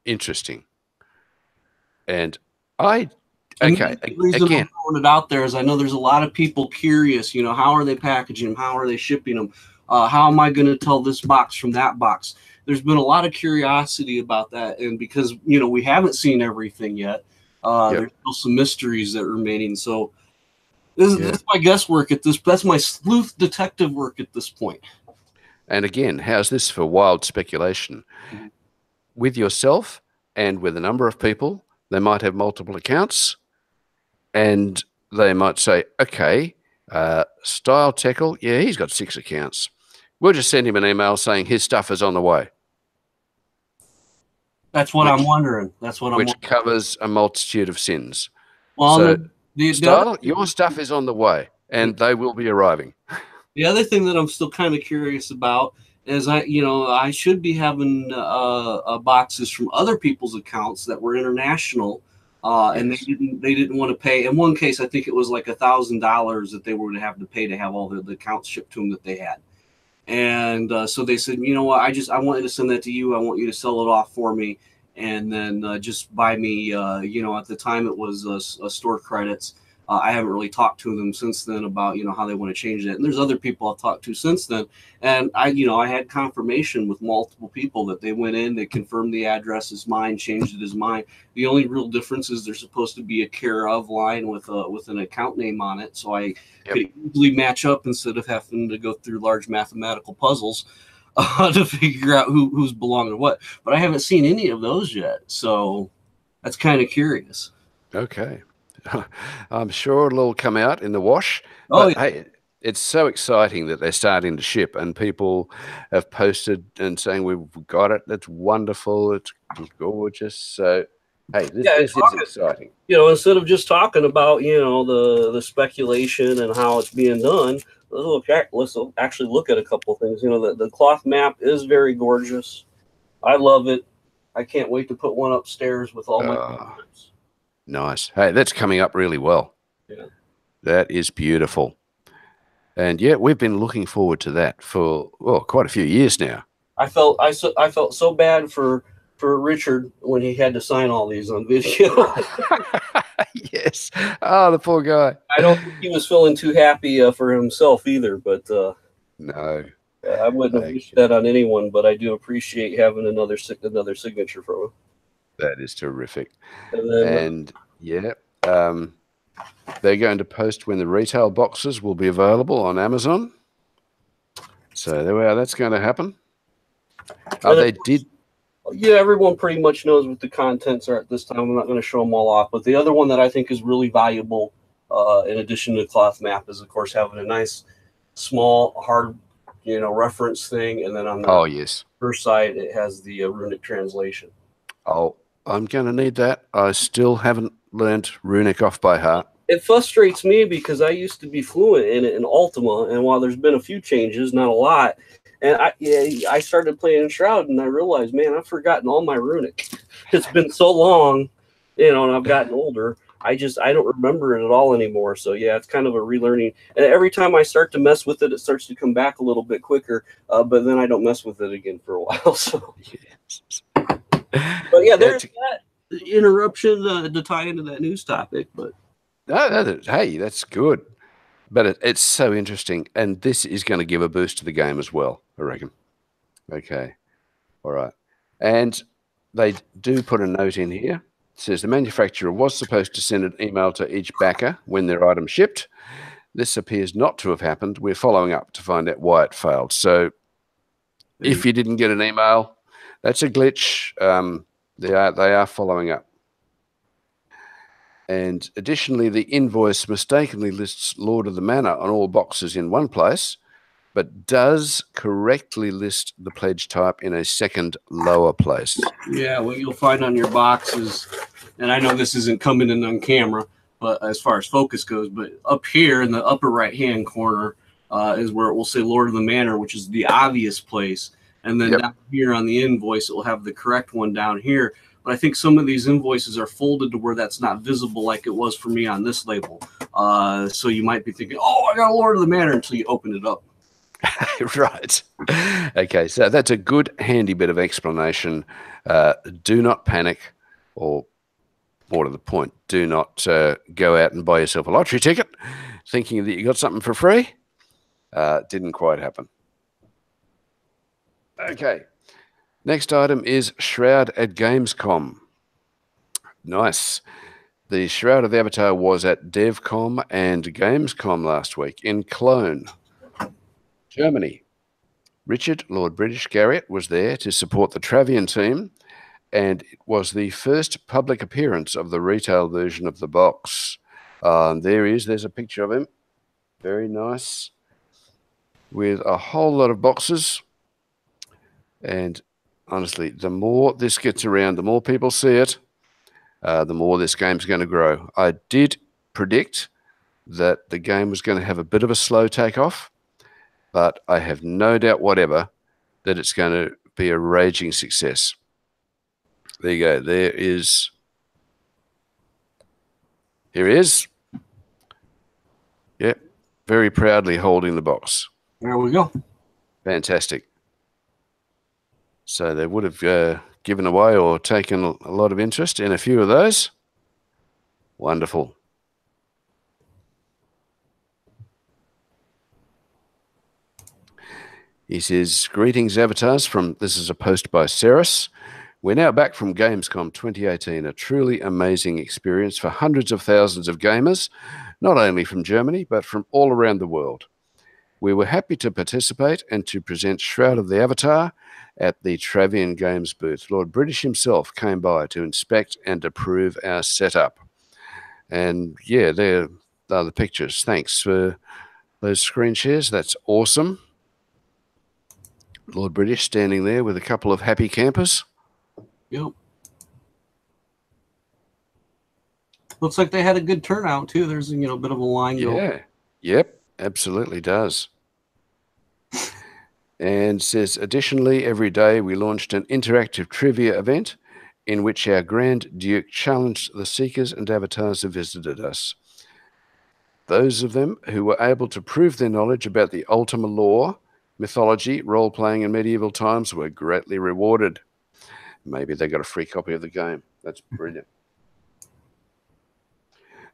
Interesting. And I Okay, the reason I'm again, throwing it out there is I know there's a lot of people curious, how are they packaging them? How are they shipping them? How am I going to tell this box from that box? There's been a lot of curiosity about that. And because, we haven't seen everything yet, there's still some mysteries that are remaining. So that's my guesswork that's my sleuth detective work at this point. And again, how's this for wild speculation? Mm-hmm. With yourself and with a number of people, they might have multiple accounts, and they might say, okay, Style Teckle, yeah, he's got 6 accounts. We'll just send him an email saying his stuff is on the way. That's what I'm wondering. Which covers a multitude of sins. Well, so, Style, your stuff is on the way, and they will be arriving. The other thing that I'm still kind of curious about is I should be having boxes from other people's accounts that were international, and they didn't want to pay. In one case, I think it was like $1,000 that they were going to have to pay to have all the accounts shipped to them that they had. And so they said, you know what, I want you to send that to you. I want you to sell it off for me, and then just buy me. At the time it was store credits. I haven't really talked to them since then about, how they want to change that. And there's other people I've talked to since then. And I had confirmation with multiple people that they went in, they confirmed the address is mine, changed it as mine. The only real difference is there's supposed to be a care of line with an account name on it. So I could easily match up instead of having to go through large mathematical puzzles to figure out who's belonging to what. But I haven't seen any of those yet. So that's kind of curious. Okay. I'm sure it'll all come out in the wash. But hey, it's so exciting that they're starting to ship, and people have posted and saying we've got it. That's wonderful. It's gorgeous. So hey, this is exciting. Instead of just talking about the speculation and how it's being done, let's actually look at a couple of things. The cloth map is very gorgeous. I love it. I can't wait to put one upstairs with all my favorites. Nice. Hey, that's coming up really well. Yeah. That is beautiful. And we've been looking forward to that for quite a few years now. I felt so bad for Richard when he had to sign all these on video. Yes. Oh, the poor guy. I don't think he was feeling too happy for himself either, but no. I wouldn't have wished that on anyone, but I do appreciate having another signature from him. That is terrific. And then, they're going to post when the retail boxes will be available on Amazon. So there we are. That's going to happen. They did. Yeah, everyone pretty much knows what the contents are at this time. I'm not going to show them all off. But the other one that I think is really valuable, in addition to the cloth map, is, of course, having a nice, small, hard, reference thing. And then on the first side, it has the runic translation. Oh, I'm going to need that. I still haven't learned runic off by heart. It frustrates me because I used to be fluent in it in Ultima, and while there's been a few changes, not a lot, and I started playing in Shroud, and I realized, man, I've forgotten all my runic. It's been so long, and I've gotten older. I don't remember it at all anymore. So it's kind of a relearning. And every time I start to mess with it, it starts to come back a little bit quicker. But then I don't mess with it again for a while. So. But there's that interruption to tie into that news topic. But hey, that's good. But it's so interesting, and this is going to give a boost to the game as well, I reckon. Okay, all right. And they do put a note in here. It says the manufacturer was supposed to send an email to each backer when their item shipped. This appears not to have happened. We're following up to find out why it failed. So if you didn't get an email, that's a glitch. They are following up. And additionally, the invoice mistakenly lists Lord of the Manor on all boxes in one place, but does correctly list the pledge type in a second lower place. Yeah, what you'll find on your boxes, and I know this isn't coming in on camera, but as far as focus goes, but up here in the upper right-hand corner is where it will say Lord of the Manor, which is the obvious place. And then down here on the invoice, it will have the correct one down here. But I think some of these invoices are folded to where that's not visible like it was for me on this label. So you might be thinking, oh, I got a Lord of the Manor until you open it up. Right. Okay, so that's a good, handy bit of explanation. Do not panic or more to the point, do not go out and buy yourself a lottery ticket thinking that you got something for free. Didn't quite happen. Okay. Next item is Shroud at Gamescom. Nice. The Shroud of the Avatar was at DevCom and Gamescom last week in Cologne, Germany. Richard, Lord British Garriott, was there to support the Travian team, and it was the first public appearance of the retail version of the box. There's a picture of him. Very nice. With a whole lot of boxes. And honestly, the more this gets around, the more people see it, the more this game's going to grow. I did predict that the game was going to have a bit of a slow takeoff, but I have no doubt whatever that it's going to be a raging success. There you go. Here he is. Yep, very proudly holding the box. There we go. Fantastic. So they would have given away or taken a lot of interest in a few of those. Wonderful. He says, greetings, avatars. This is a post by Ceres. We're now back from Gamescom 2018, a truly amazing experience for hundreds of thousands of gamers, not only from Germany, but from all around the world. We were happy to participate and to present Shroud of the Avatar at the Travian Games booth. Lord British himself came by to inspect and approve our setup. And yeah, there are the pictures. Thanks for those screen shares. That's awesome. Lord British standing there with a couple of happy campers. Yep. Looks like they had a good turnout too. There's a bit of a line going. Yeah. Yep. Absolutely does. And says, additionally, every day we launched an interactive trivia event in which our Grand Duke challenged the Seekers and Avatars who visited us. Those of them who were able to prove their knowledge about the Ultima lore, mythology, role-playing, and medieval times were greatly rewarded. Maybe they got a free copy of the game. That's brilliant.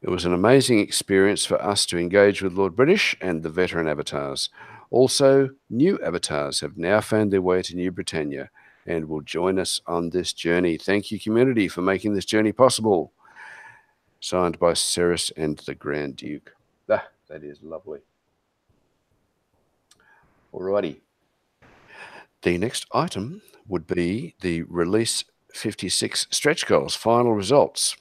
It was an amazing experience for us to engage with Lord British and the veteran avatars. Also, new avatars have now found their way to New Britannia and will join us on this journey. Thank you, community, for making this journey possible. Signed by Ceres and the Grand Duke. That is lovely. Alrighty. The next item would be the Release 56 stretch goals, final results.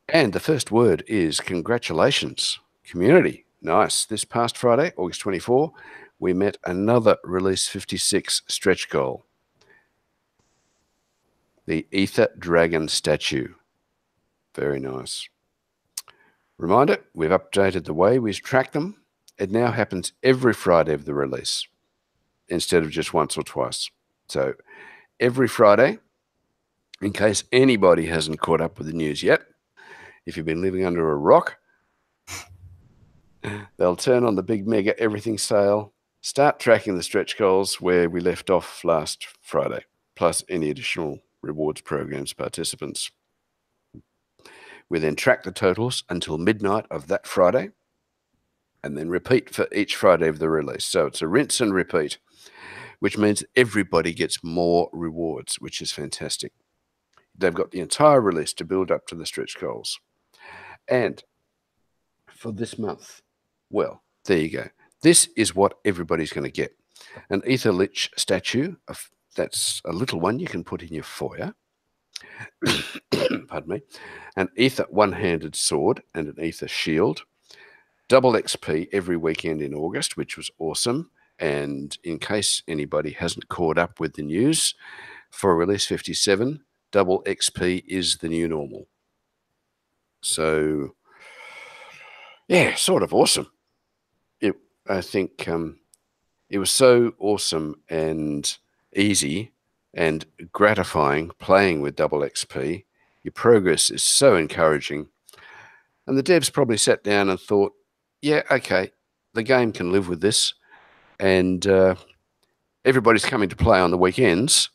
And the first word is congratulations, community. Nice. This past Friday, August 24, we met another Release 56 stretch goal. The Ether Dragon statue. Very nice. Reminder, we've updated the way we track them. It now happens every Friday of the release instead of just once or twice. So every Friday, in case anybody hasn't caught up with the news yet, if you've been living under a rock, they'll turn on the big mega everything sale, start tracking the stretch goals where we left off last Friday, plus any additional rewards programs participants. We then track the totals until midnight of that Friday and then repeat for each Friday of the release. So it's a rinse and repeat, which means everybody gets more rewards, which is fantastic. They've got the entire release to build up to the stretch goals. And for this month, well, there you go. This is what everybody's going to get. An Ether Lich statue, that's a little one you can put in your foyer. Pardon me. An Ether one-handed sword and an Ether shield. Double XP every weekend in August, which was awesome. And in case anybody hasn't caught up with the news, for Release 57, double XP is the new normal. So, yeah, sort of awesome. I think it was so awesome and easy and gratifying playing with double XP. Your progress is so encouraging. And the devs probably sat down and thought, yeah, okay, the game can live with this. And everybody's coming to play on the weekends.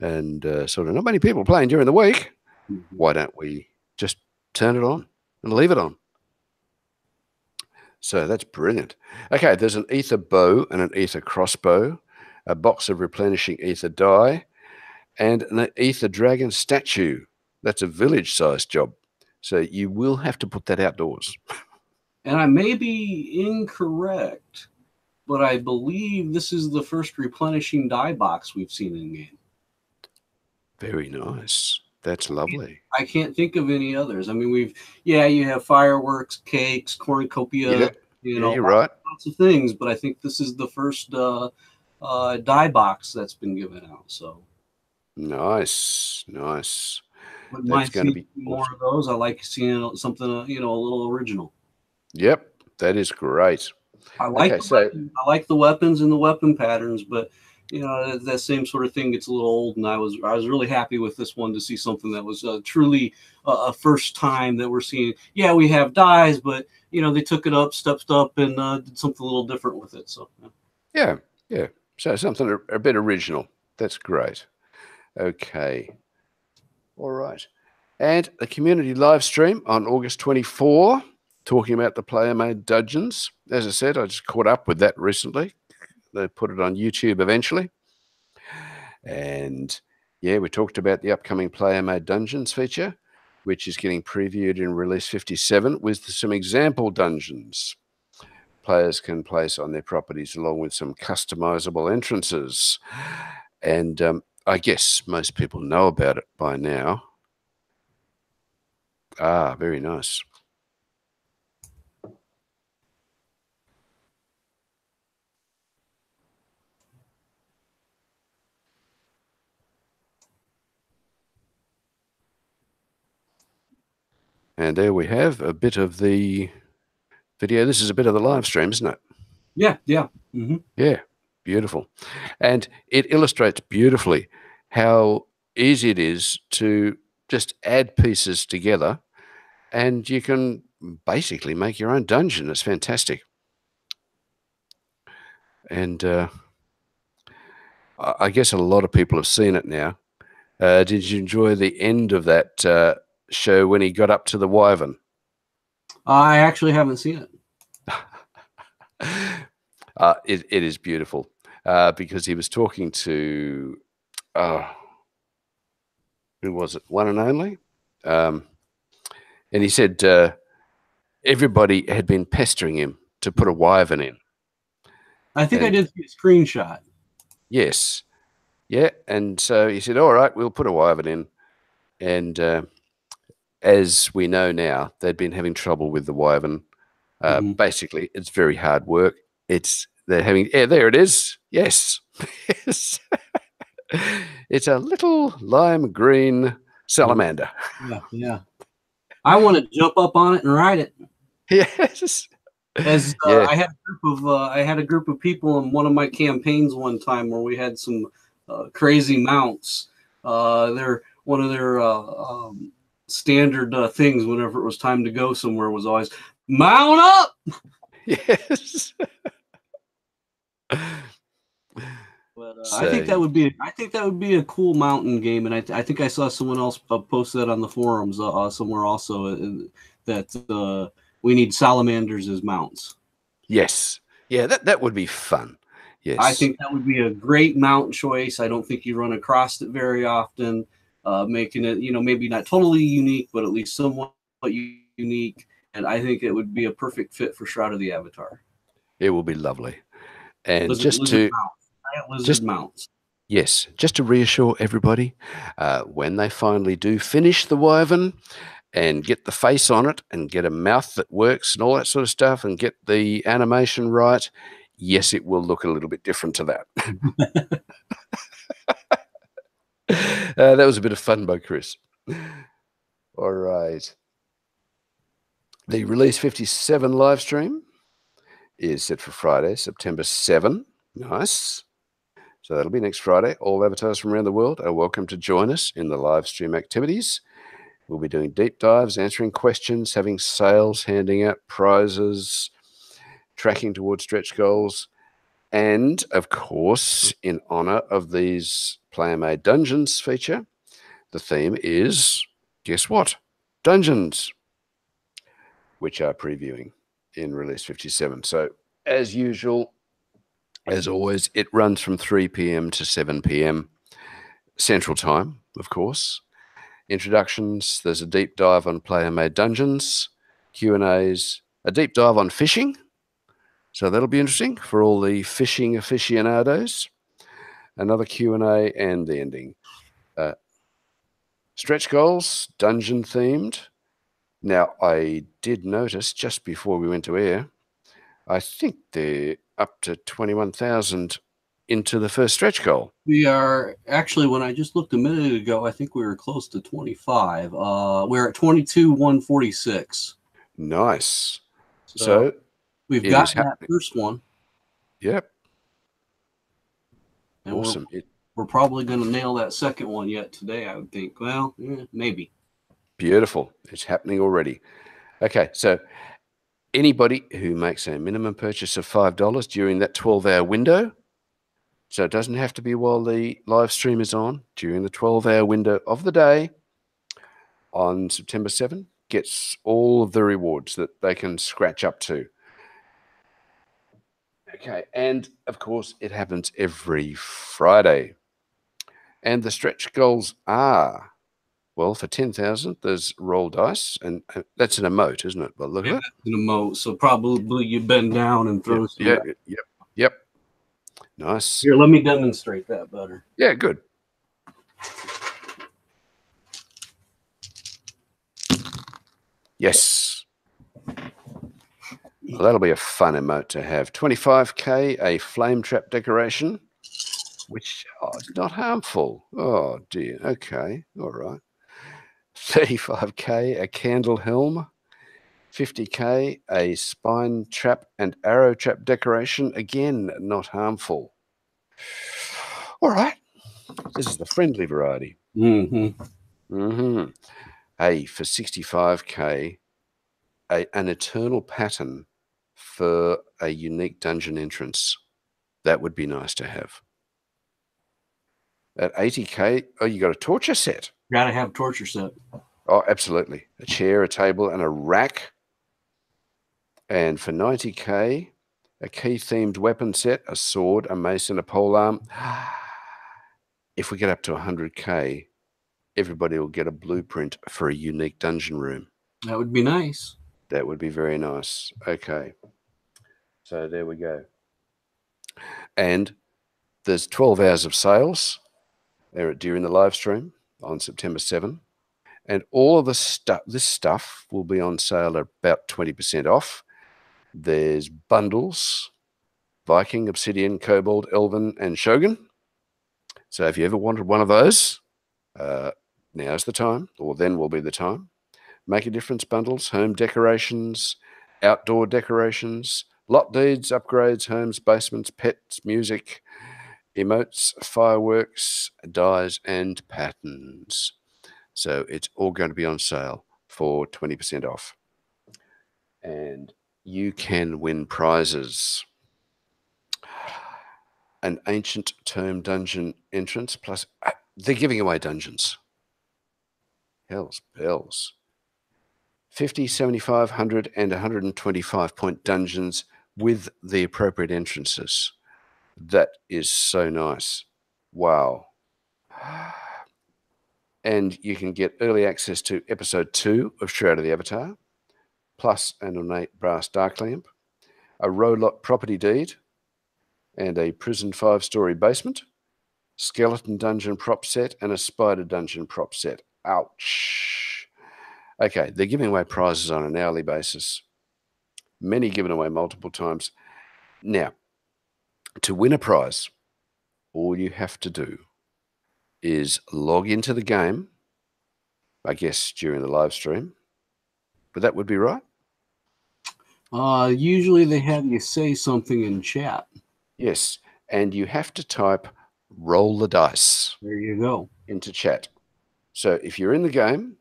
And sort of not many people playing during the week. Why don't we just turn it on and leave it on? So that's brilliant. Okay, there's an ether bow and an ether crossbow, a box of replenishing ether die, and an ether dragon statue. That's a village-sized job. So you will have to put that outdoors. And I may be incorrect, but I believe this is the first replenishing die box we've seen in game. Very nice. That's lovely. I can't think of any others. I mean, you have fireworks, cakes, cornucopia, you're right. Lots of things, but I think this is the first die box that's been given out. So nice. Wouldn't mind seeing more of those. I like seeing something, a little original. Yep, that is great. I like the weapons and the weapon patterns, but that same sort of thing gets a little old. And I was really happy with this one to see something that was truly a first time that we're seeing. Yeah, we have dies, but they took it up, stepped up, and did something a little different with it. So yeah. So something a bit original. That's great. Okay. All right. And the community live stream on August 24, talking about the player-made dungeons. As I said, I just caught up with that recently. They put it on YouTube eventually. And yeah, we talked about the upcoming player-made dungeons feature, which is getting previewed in release 57 with some example dungeons players can place on their properties, along with some customizable entrances. And I guess most people know about it by now. Ah, very nice. And there we have a bit of the video. This is a bit of the live stream, isn't it? Yeah. Mm-hmm. Yeah, beautiful. And it illustrates beautifully how easy it is to just add pieces together, and you can basically make your own dungeon. It's fantastic. And I guess a lot of people have seen it now. Did you enjoy the end of that show when he got up to the wyvern? I actually haven't seen it. It is beautiful because he was talking to who was it? One and Only, and he said everybody had been pestering him to put a wyvern in. I think I did see a screenshot. Yes, yeah, and so he said, "All right, we'll put a wyvern in," and as we know now, they'd been having trouble with the wyvern. Basically, it's very hard work. They're having there it is. Yes. It's a little lime green salamander. Yeah. I want to jump up on it and ride it. Yes. I had a group of people in one of my campaigns one time where we had some crazy mounts. They're one of their standard things whenever it was time to go somewhere was always mount up. Yes. But I think that would be a cool mountain game, and I think I saw someone else post that on the forums somewhere also that we need salamanders as mounts. Yes, yeah, that would be fun. Yes, I think that would be a great mount choice. I don't think you run across it very often, making it maybe not totally unique, but at least somewhat unique. And I think it would be a perfect fit for Shroud of the Avatar. It will be lovely, and lizard mounts. Yes, just to reassure everybody, when they finally do finish the wyvern and get the face on it and get a mouth that works and all that sort of stuff and get the animation right, yes, it will look a little bit different to that. That was a bit of fun by Chris. All right. The Release 57 live stream is set for Friday, September 7. Nice. So that'll be next Friday. All avatars from around the world are welcome to join us in the live stream activities. We'll be doing deep dives, answering questions, having sales, handing out prizes, tracking towards stretch goals. And, of course, in honor of these player-made dungeons feature, the theme is guess what? Dungeons, which are previewing in release 57. So as usual, as always, it runs from 3 p.m. to 7 p.m. Central Time, of course. Introductions, there's a deep dive on player-made dungeons, Q&As, a deep dive on fishing. So that'll be interesting for all the fishing aficionados. Another Q&A and the ending. Stretch goals, dungeon themed. Now, I did notice just before we went to air, I think they're up to 21,000 into the first stretch goal. We are actually, when I just looked a minute ago, I think we were close to 25. We're at 22,146. Nice. So we've got that first one. Yep. And awesome. We're probably going to nail that second one yet today, I would think. Well, maybe. Beautiful. It's happening already. Okay, so anybody who makes a minimum purchase of $5 during that 12-hour window, so it doesn't have to be while the live stream is on, during the 12-hour window of the day on September 7, gets all of the rewards that they can scratch up to. Okay, and of course, it happens every Friday. And the stretch goals are, well, for 10,000, there's roll dice, and that's an emote, isn't it? Well, look at it. An emote, so probably you bend down and throw some. Yep. Nice. Here, let me demonstrate that better. Yeah, good. Yes. Well, that'll be a fun emote to have. 25K, a flame trap decoration, which is not harmful. Oh, dear. Okay. All right. 35K, a candle helm. 50K, a spine trap and arrow trap decoration. Again, not harmful. All right. This is the friendly variety. Mm-hmm. Hey, for 65K, an eternal pattern for a unique dungeon entrance. That would be nice to have. At 80K, oh, you got a torture set. Got to have a torture set. Oh, absolutely. A chair, a table, and a rack. And for 90K, a key-themed weapon set, a sword, a mace, and a polearm. If we get up to 100K, everybody will get a blueprint for a unique dungeon room. That would be nice. That would be very nice. Okay. So there we go. And there's 12 hours of sales during the live stream on September 7. And all of this stuff will be on sale at about 20% off. There's bundles, Viking, Obsidian, Kobold, Elven, and Shogun. So if you ever wanted one of those, now's the time, or then will be the time. Make a difference bundles, home decorations, outdoor decorations, lot deeds, upgrades, homes, basements, pets, music, emotes, fireworks, dyes, and patterns. So it's all going to be on sale for 20% off. And you can win prizes. An ancient tome dungeon entrance, plus they're giving away dungeons. Hell's bells. 50, 75, 100, and 125-point dungeons with the appropriate entrances. That is so nice. Wow. And you can get early access to episode 2 of Shroud of the Avatar, plus an ornate brass dark lamp, a row-lot property deed, and a prison 5-story basement, skeleton dungeon prop set, and a spider dungeon prop set. Ouch. Okay, they're giving away prizes on an hourly basis. Many given away multiple times. Now, to win a prize, all you have to do is log into the game, I guess during the live stream. But that would be right? Usually they have you say something in chat. Yes, and you have to type roll the dice. There you go. Into chat. So if you're in the game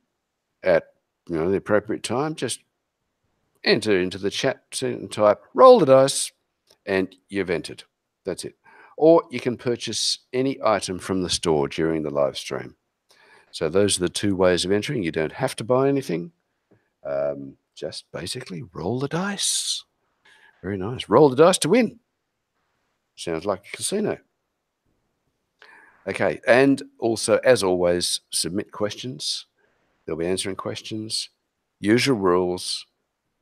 at the appropriate time, just enter into the chat and type roll the dice and you've entered. That's it. Or you can purchase any item from the store during the live stream. So those are the two ways of entering. You don't have to buy anything. Just basically roll the dice. Very nice. Roll the dice to win. Sounds like a casino. Okay, and also, as always, submit questions. They'll be answering questions. Usual rules.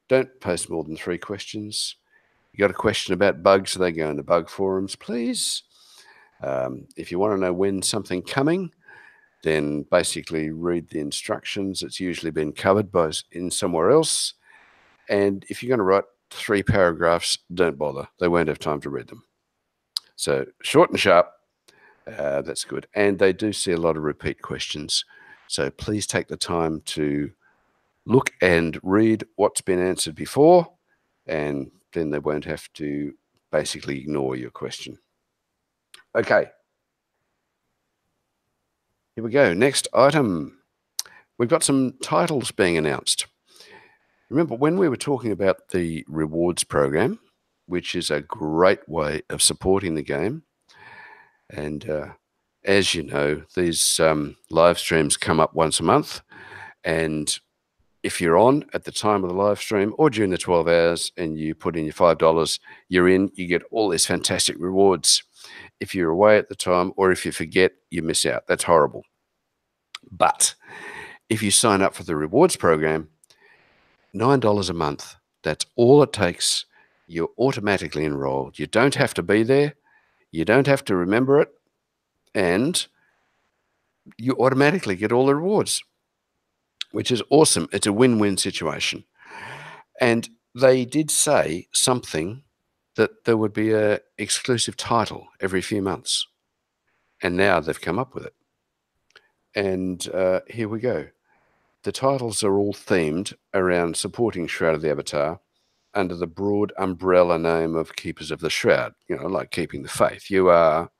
Don't post more than 3 questions. You got a question about bugs, they go into bug forums, please. If you want to know when something coming, then basically read the instructions. It's usually been covered in somewhere else. And if you're going to write 3 paragraphs, don't bother. They won't have time to read them. So short and sharp, that's good. And they do see a lot of repeat questions. So please take the time to look and read what's been answered before, and then they won't have to basically ignore your question. Okay. Here we go. Next item. We've got some titles being announced. Remember when we were talking about the rewards program, which is a great way of supporting the game. And as you know, these live streams come up once a month. And if you're on at the time of the live stream or during the 12 hours and you put in your $5, you're in, you get all these fantastic rewards. If you're away at the time or if you forget, you miss out. That's horrible. But if you sign up for the rewards program, $9 a month, that's all it takes. You're automatically enrolled. You don't have to be there. You don't have to remember it. And you automatically get all the rewards, which is awesome. It's a win-win situation. And they did say something that there would be an exclusive title every few months. And now they've come up with it. And here we go. The titles are all themed around supporting Shroud of the Avatar under the broad umbrella name of Keepers of the Shroud, like keeping the faith. You are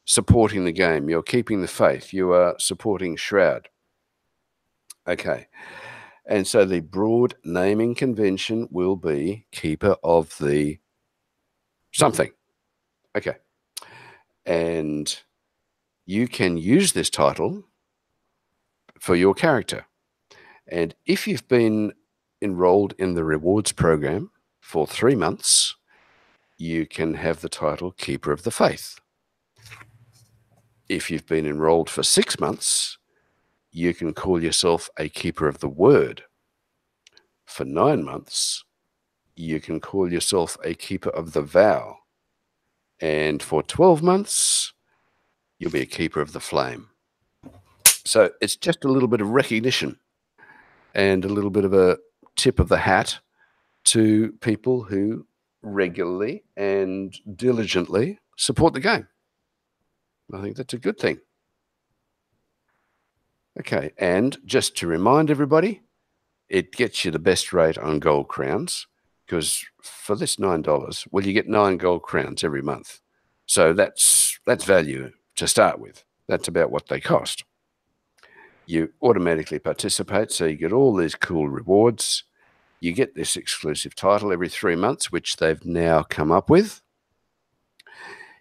supporting the game. You're keeping the faith. You are supporting Shroud. Okay. And so the broad naming convention will be Keeper of the something. Okay. And you can use this title for your character. And if you've been enrolled in the rewards program for 3 months, you can have the title Keeper of the Faith. If you've been enrolled for 6 months, you can call yourself a Keeper of the Word. For 9 months, you can call yourself a Keeper of the Vow. And for 12 months, you'll be a Keeper of the Flame. So it's just a little bit of recognition and a little bit of a tip of the hat to people who regularly and diligently support the game. I think that's a good thing. Okay, and just to remind everybody, it gets you the best rate on gold crowns, because for this $9, well, you get 9 gold crowns every month. So that's value to start with. That's about what they cost. You automatically participate, so you get all these cool rewards. You get this exclusive title every 3 months, which they've now come up with.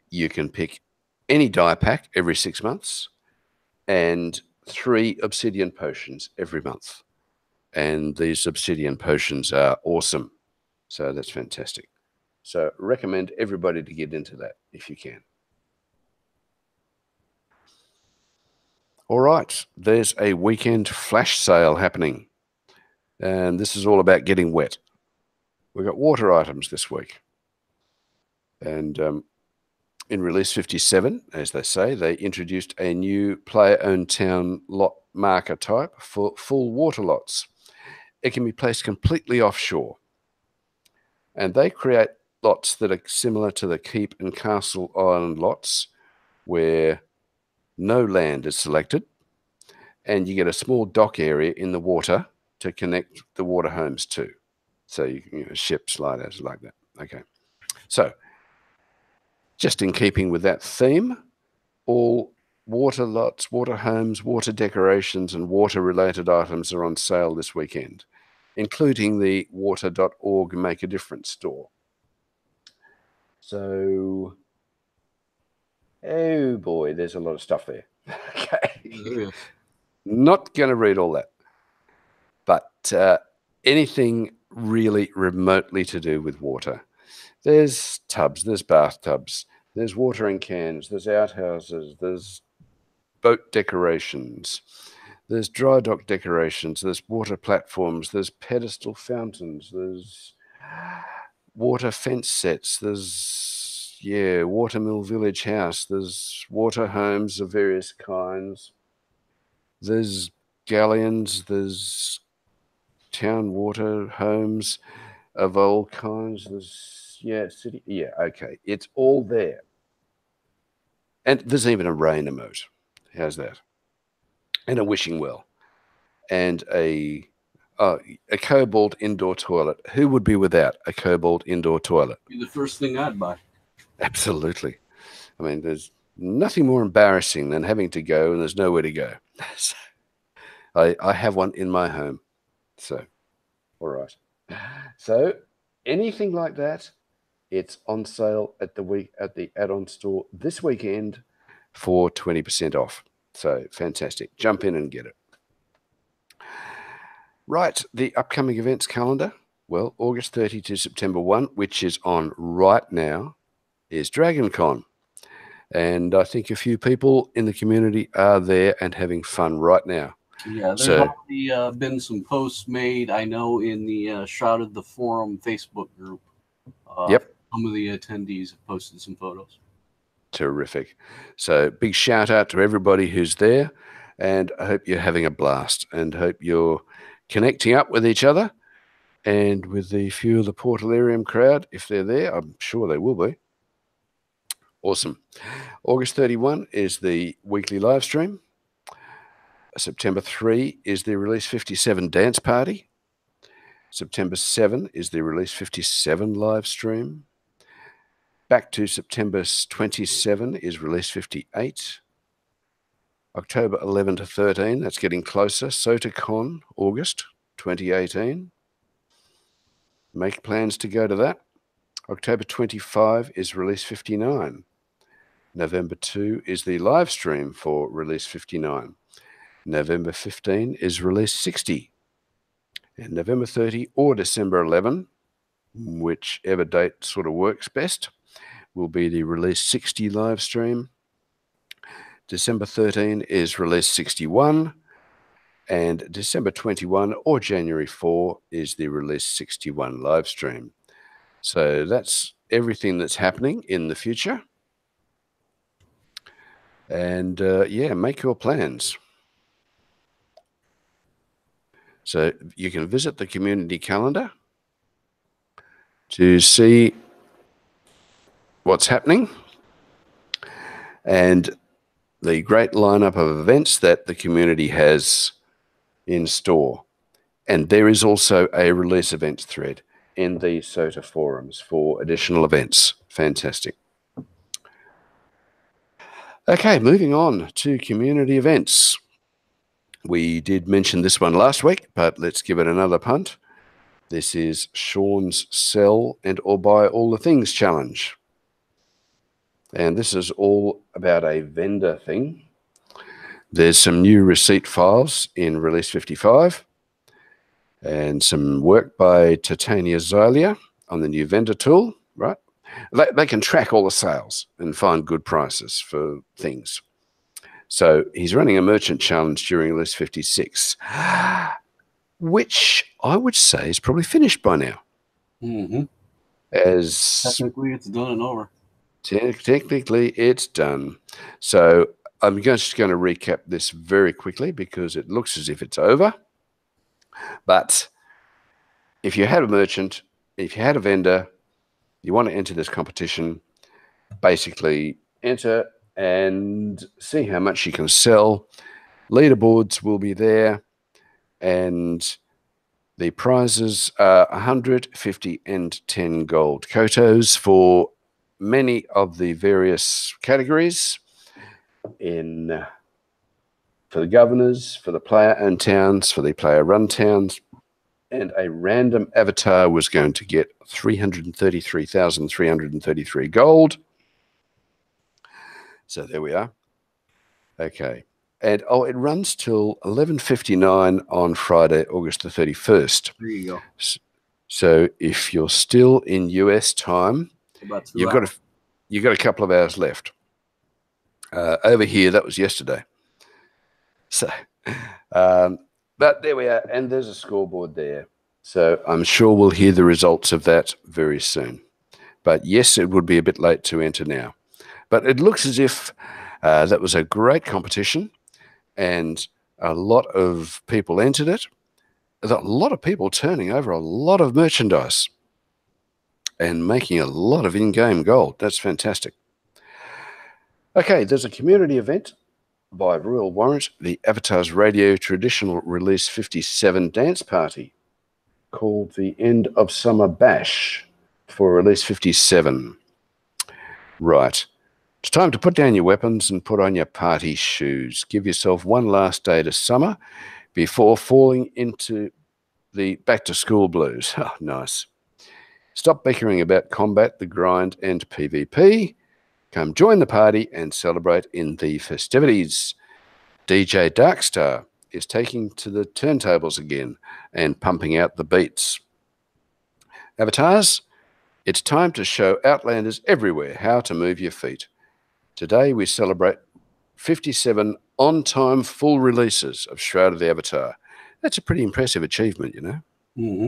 You can pick any die pack every 6 months and 3 obsidian potions every month. And these obsidian potions are awesome. So that's fantastic. So recommend everybody to get into that if you can. All right, there's a weekend flash sale happening. And this is all about getting wet. We've got water items this week. And in release 57, as they say, they introduced a new player-owned town lot marker type for full water lots. It can be placed completely offshore. And they create lots that are similar to the Keep and Castle Island lots, where no land is selected, and you get a small dock area in the water to connect the water homes to. So ships, lighthouses like that. Okay. So just in keeping with that theme, all water lots, water homes, water decorations, and water-related items are on sale this weekend, including the water.org Make a Difference store. So, oh boy, there's a lot of stuff there. Okay. Yes. Not going to read all that. But anything really remotely to do with water. There's tubs, there's bathtubs, there's watering cans, there's outhouses, there's boat decorations, there's dry dock decorations, there's water platforms, there's pedestal fountains, there's water fence sets, there's, Watermill Village House, there's water homes of various kinds, there's galleons, there's town water homes of all kinds, there's, city, okay, it's all there. And there's even a rain emote. How's that? And a wishing well. And a cobalt indoor toilet. Who would be without a cobalt indoor toilet? Be the first thing I'd buy. Absolutely. I mean, there's nothing more embarrassing than having to go and there's nowhere to go. I have one in my home. So, all right. So, anything like that, it's on sale at the add-on store this weekend for 20% off. So fantastic. Jump in and get it. Right, the upcoming events calendar. Well, August 30 to September 1, which is on right now, is DragonCon. And I think a few people in the community are there and having fun right now. Yeah, there's already been some posts made, I know, in the Shroud of the Forum Facebook group. Yep. Some of the attendees have posted some photos. Terrific. So big shout out to everybody who's there, and I hope you're having a blast and hope you're connecting up with each other and with the few of the Portalarium crowd. If they're there, I'm sure they will be. Awesome. August 31 is the weekly live stream. September 3 is the Release 57 dance party. September 7 is the Release 57 live stream. Back to September 27 is Release 58. October 11 to 13, that's getting closer. SOTACon, August 2018. Make plans to go to that. October 25 is Release 59. November 2 is the live stream for Release 59. November 15 is Release 60. And November 30 or December 11, whichever date sort of works best, will be the Release 60 live stream. December 13 is Release 61. And December 21 or January 4 is the Release 61 live stream. So that's everything that's happening in the future. And make your plans. So you can visit the community calendar to see what's happening and the great lineup of events that the community has in store. And there is also a release events thread in the SOTA forums for additional events. Fantastic. Okay, moving on to community events. We did mention this one last week, but let's give it another punt. This is Sean's Sell and or Buy All the Things challenge. And this is all about a vendor thing. There's some new receipt files in Release 55 and some work by Titania Xylia on the new vendor tool, right? They can track all the sales and find good prices for things. So he's running a merchant challenge during Release 56, which I would say is probably finished by now. Mm-hmm. As technically, it's done and over. Technically, it's done. So I'm just going to recap this very quickly because it looks as if it's over. But if you had a merchant, if you had a vendor, you want to enter this competition, basically enter and see how much you can sell. Leaderboards will be there, and the prizes are 100, 50, and 10 gold COTOs for many of the various categories for the governors, for the player-owned towns, for the player-run towns, and a random avatar was going to get 333,333 gold. So there we are. Okay. And it runs till 11:59 on Friday, August the 31st. There you go. So if you're still in US time, About you've got a couple of hours left. Over here, that was yesterday. So, but there we are, and there's a scoreboard there. So I'm sure we'll hear the results of that very soon. But yes, it would be a bit late to enter now. But it looks as if that was a great competition, and a lot of people entered it. A lot of people turning over a lot of merchandise and making a lot of in-game gold. That's fantastic. Okay, there's a community event by Royal Warrant, the Avatar's Radio Traditional Release 57 Dance Party, called the End of Summer Bash for Release 57. Right. It's time to put down your weapons and put on your party shoes. Give yourself one last day to summer before falling into the back-to-school blues. Oh, nice. Stop bickering about combat, the grind, and PvP. Come join the party and celebrate in the festivities. DJ Darkstar is taking to the turntables again and pumping out the beats. Avatars, it's time to show Outlanders everywhere how to move your feet. Today we celebrate 57 on-time full releases of Shroud of the Avatar. That's a pretty impressive achievement, you know. Mm-hmm.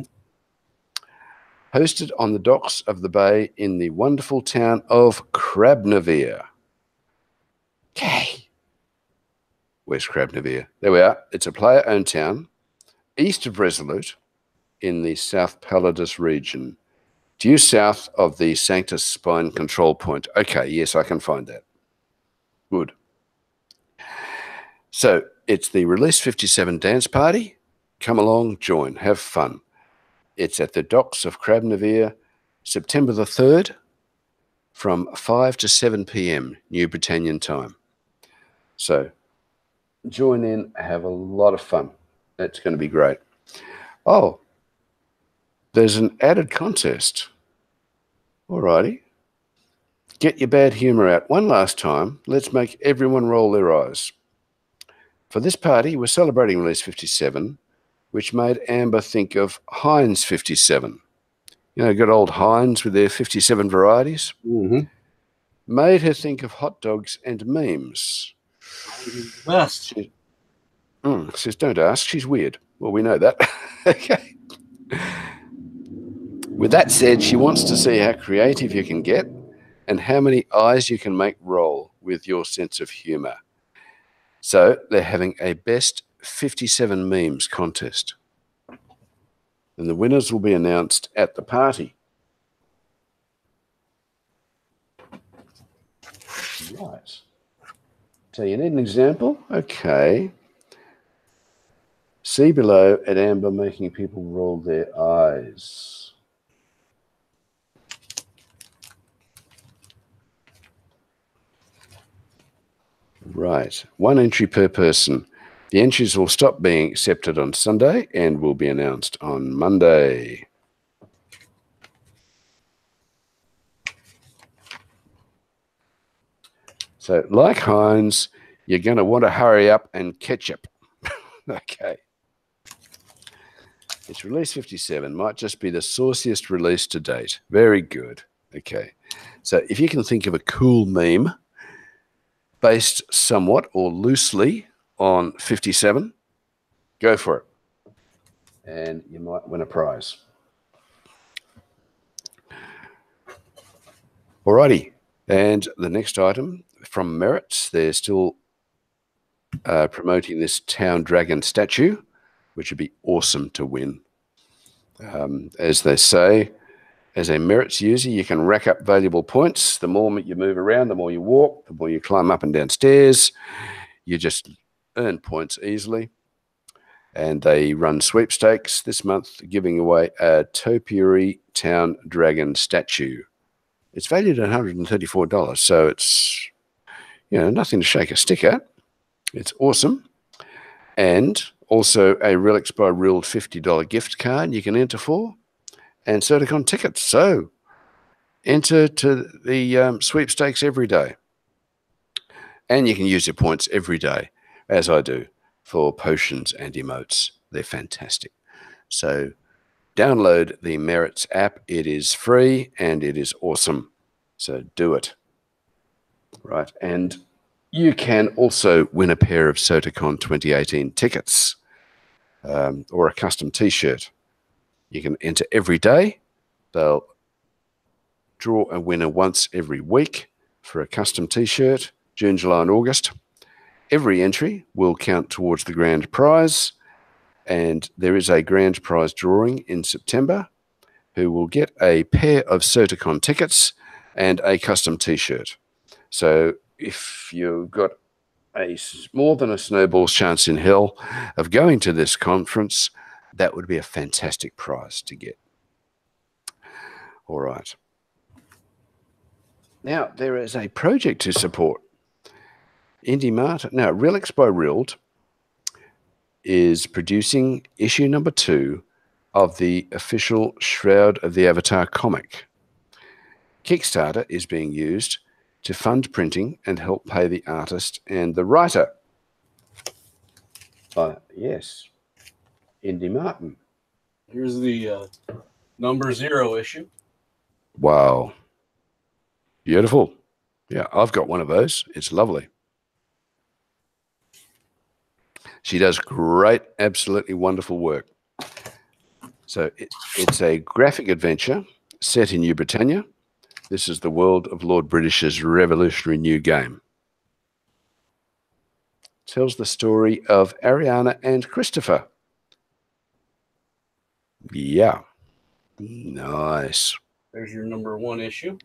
Hosted on the docks of the bay in the wonderful town of Crabnavere. Okay. Where's Crabnavere? There we are. It's a player-owned town east of Resolute in the South Pallidus region, due south of the Sanctus Spine control point. Okay, yes, I can find that. Good. So it's the Release 57 dance party. Come along, join, have fun. It's at the docks of Crabnavere, September the 3rd, from 5 to 7 p.m. New Britannian time. So join in, have a lot of fun. That's going to be great. Oh, there's an added contest. Alrighty. Get your bad humour out one last time. Let's make everyone roll their eyes. For this party, we're celebrating Release 57, which made Amber think of Heinz 57. You know, good old Heinz with their 57 varieties. Mm-hmm. Made her think of hot dogs and memes. Best. Says, don't ask, she's weird. Well, we know that. Okay. With that said, she wants to see how creative you can get and how many eyes you can make roll with your sense of humour. So they're having a best 57 memes contest. And the winners will be announced at the party. Right. So you need an example? Okay. See below at Amber making people roll their eyes. Right. One entry per person. The entries will stop being accepted on Sunday and will be announced on Monday. So, like Heinz, you're going to want to hurry up and ketchup. Okay. It's Release 57. Might just be the sauciest release to date. Very good. Okay. So, if you can think of a cool meme based somewhat or loosely on 57, go for it. And you might win a prize. Alrighty. And the next item from Merits, they're still promoting this Town Dragon statue, which would be awesome to win. As they say, as a Merits user, you can rack up valuable points. The more you move around, the more you walk, the more you climb up and down stairs. You just earn points easily. And they run sweepstakes this month, giving away a Topiary Town Dragon statue. It's valued at $134, so it's, you know, nothing to shake a stick at. It's awesome. And also a Relics by Ruled $50 gift card you can enter for, and Certicon tickets. So enter to the sweepstakes every day. And you can use your points every day. as I do, for potions and emotes. They're fantastic. So download the Merits app. It is free and it is awesome. So do it. Right. And you can also win a pair of SOTACon 2018 tickets or a custom t-shirt. You can enter every day. They'll draw a winner once every week for a custom t-shirt, June, July, and August. Every entry will count towards the grand prize, and there is a grand prize drawing in September who will get a pair of SOTACon tickets and a custom t-shirt. So if you've got more than a snowball's chance in hell of going to this conference, that would be a fantastic prize to get. All right. Now, there is a project to support. Indi Martin, now, Relics by Rild is producing issue number 2 of the official Shroud of the Avatar comic. Kickstarter is being used to fund printing and help pay the artist and the writer. Yes, Indi Martin. Here's the number 0 issue. Wow. Beautiful. Yeah, I've got one of those. It's lovely. She does great, absolutely wonderful work. So it's a graphic adventure set in New Britannia. This is the world of Lord British's revolutionary new game. Tells the story of Ariana and Christopher. Yeah. Nice. There's your number 1 issue.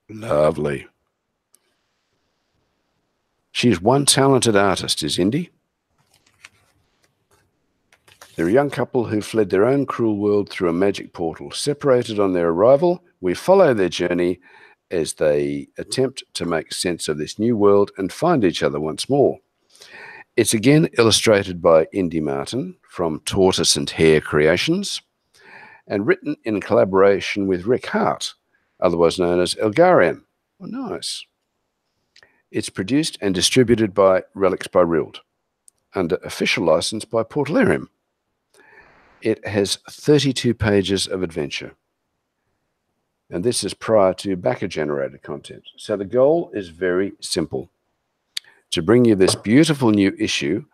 Lovely. She's one talented artist, is Indi. They're a young couple who fled their own cruel world through a magic portal. Separated on their arrival, we follow their journey as they attempt to make sense of this new world and find each other once more. It's again illustrated by Indi Martin from Tortoise and Hare Creations and written in collaboration with Rick Hart, otherwise known as Elgarian. Oh, nice. It's produced and distributed by Relics by Rild under official license by Portalarium. It has 32 pages of adventure. And this is prior to backer-generated content. So the goal is very simple. To bring you this beautiful new issue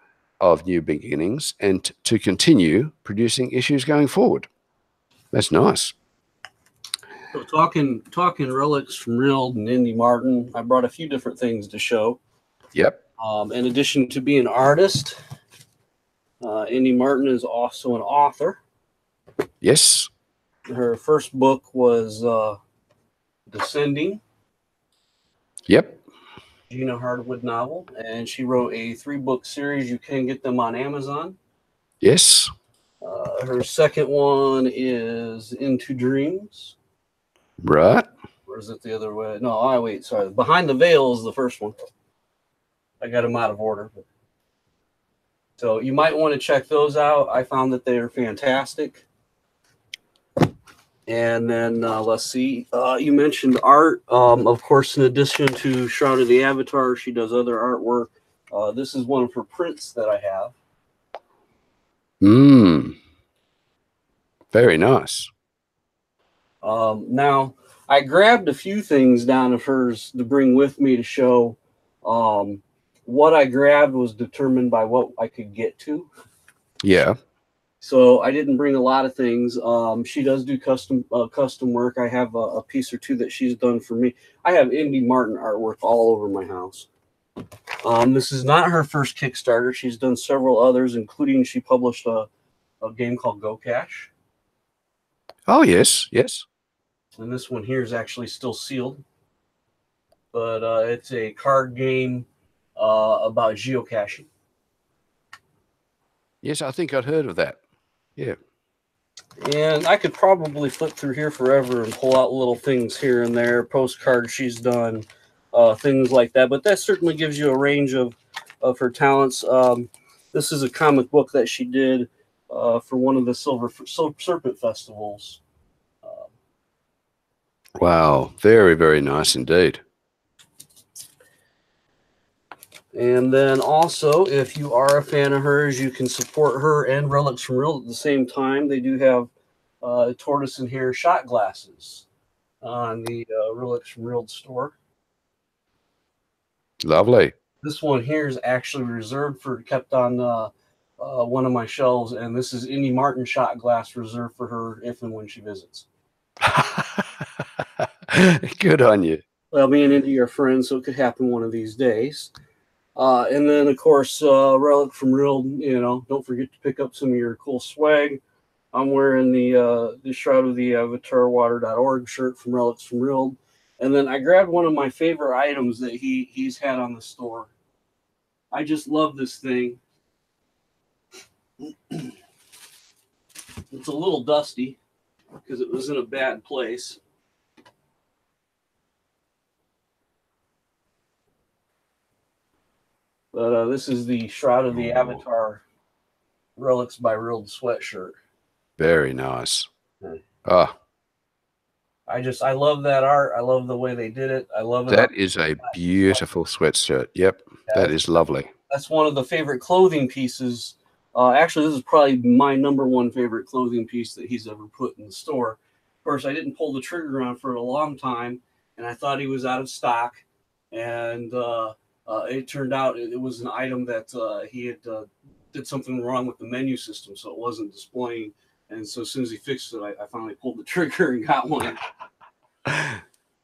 of New Beginnings and to continue producing issues going forward. That's nice. So talking Relics from Rild and Indi Martin, I brought a few different things to show. Yep. In addition to being an artist, Indi Martin is also an author. Yes. Her first book was Descending. Yep. Gina Hardwood novel, and she wrote a 3-book series. You can get them on Amazon. Yes. Her second one is Into Dreams. Right. Or is it the other way? No, wait, sorry. Behind the Veil is the first one. I got them out of order. So you might want to check those out. I found that they are fantastic. And then let's see. You mentioned art. Of course, in addition to Shroud of the Avatar, she does other artwork. This is one of her prints that I have. Very nice. Now, I grabbed a few things down of hers to bring with me to show. What I grabbed was determined by what I could get to. Yeah. So I didn't bring a lot of things. She does do custom work. I have a piece or two that she's done for me. I have Indi Martin artwork all over my house. This is not her first Kickstarter. She's done several others, including she published a game called Go Cash. Oh, yes, yes. And this one here is actually still sealed. But it's a card game about geocaching. Yes, I think I'd heard of that. Yeah. And I could probably flip through here forever and pull out little things here and there, postcards she's done, things like that. But that certainly gives you a range of her talents. This is a comic book that she did for one of the Silver Serpent festivals. Wow. Very, very nice indeed. And then also, if you are a fan of hers, you can support her and Relics from Real at the same time. They do have tortoise and hair shot glasses on the Relics from Real store. Lovely. This one here is actually reserved for, kept on one of my shelves, and this is Indi Martin shot glass reserved for her if and when she visits. Good on you. Well, me and Indi are friends, so it could happen one of these days. And then, of course, Relic from Real, don't forget to pick up some of your cool swag. I'm wearing the Shroud of the Avatar shirt from Relics from Real. And then I grabbed one of my favorite items that he's had on the store. I just love this thing. It's a little dusty because it was in a bad place. But this is the Shroud of the Avatar Relics by Real sweatshirt. Very nice. Oh, I love that art. I love the way they did it. I love it. That is a beautiful sweatshirt. Yep, that is lovely. That's one of the favorite clothing pieces. Actually, this is probably my #1 favorite clothing piece that he's ever put in the store. Of course, I didn't pull the trigger on for a long time, and I thought he was out of stock. And it turned out it was an item that he had did something wrong with the menu system, so it wasn't displaying. And so as soon as he fixed it, I finally pulled the trigger and got one.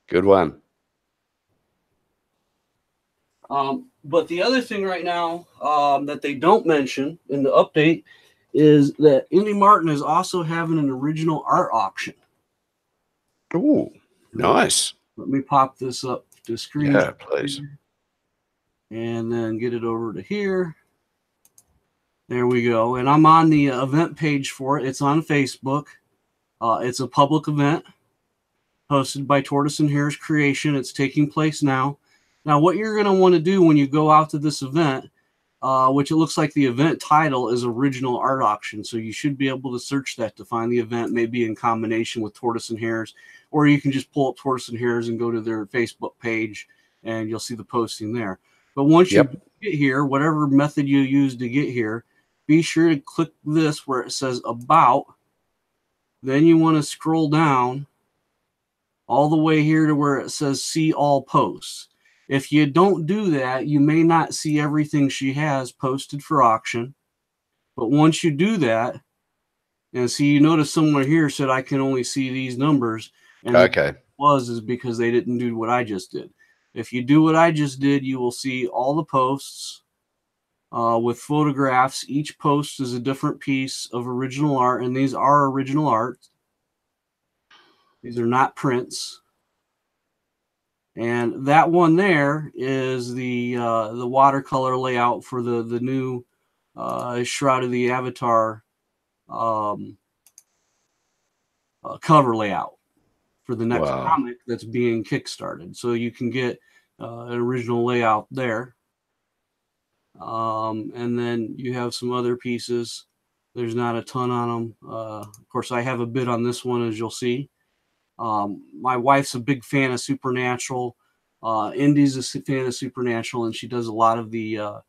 Good one. But the other thing right now that they don't mention in the update is that Indi Martin is also having an original art auction. Oh, nice. Let me pop this up to screen. Yeah, please. And then get it over to here. There we go. And I'm on the event page for it. It's on Facebook. It's a public event hosted by Tortoise and Hare's Creation. It's taking place now. Now, what you're going to want to do when you go out to this event, which it looks like the event title is Original Art Auction. So you should be able to search that to find the event, maybe in combination with Tortoise and Hare's, or you can just pull up Tortoise and Hare's and go to their Facebook page and you'll see the posting there. But once you get here, whatever method you use to get here, be sure to click this where it says About. Then you want to scroll down all the way here to where it says See All Posts. If you don't do that, you may not see everything she has posted for auction. But once you do that, and see, you notice somewhere here said I can only see these numbers. And is because they didn't do what I just did. If you do what I just did, you will see all the posts with photographs. Each post is a different piece of original art, and these are original art. These are not prints. And that one there is the watercolor layout for the new Shroud of the Avatar cover layout for the next comic that's being kickstarted. So you can get an original layout there. And then you have some other pieces. There's not a ton on them. Of course, I have a bid on this one, as you'll see. My wife's a big fan of Supernatural. Indi's a fan of Supernatural, and she does a lot of the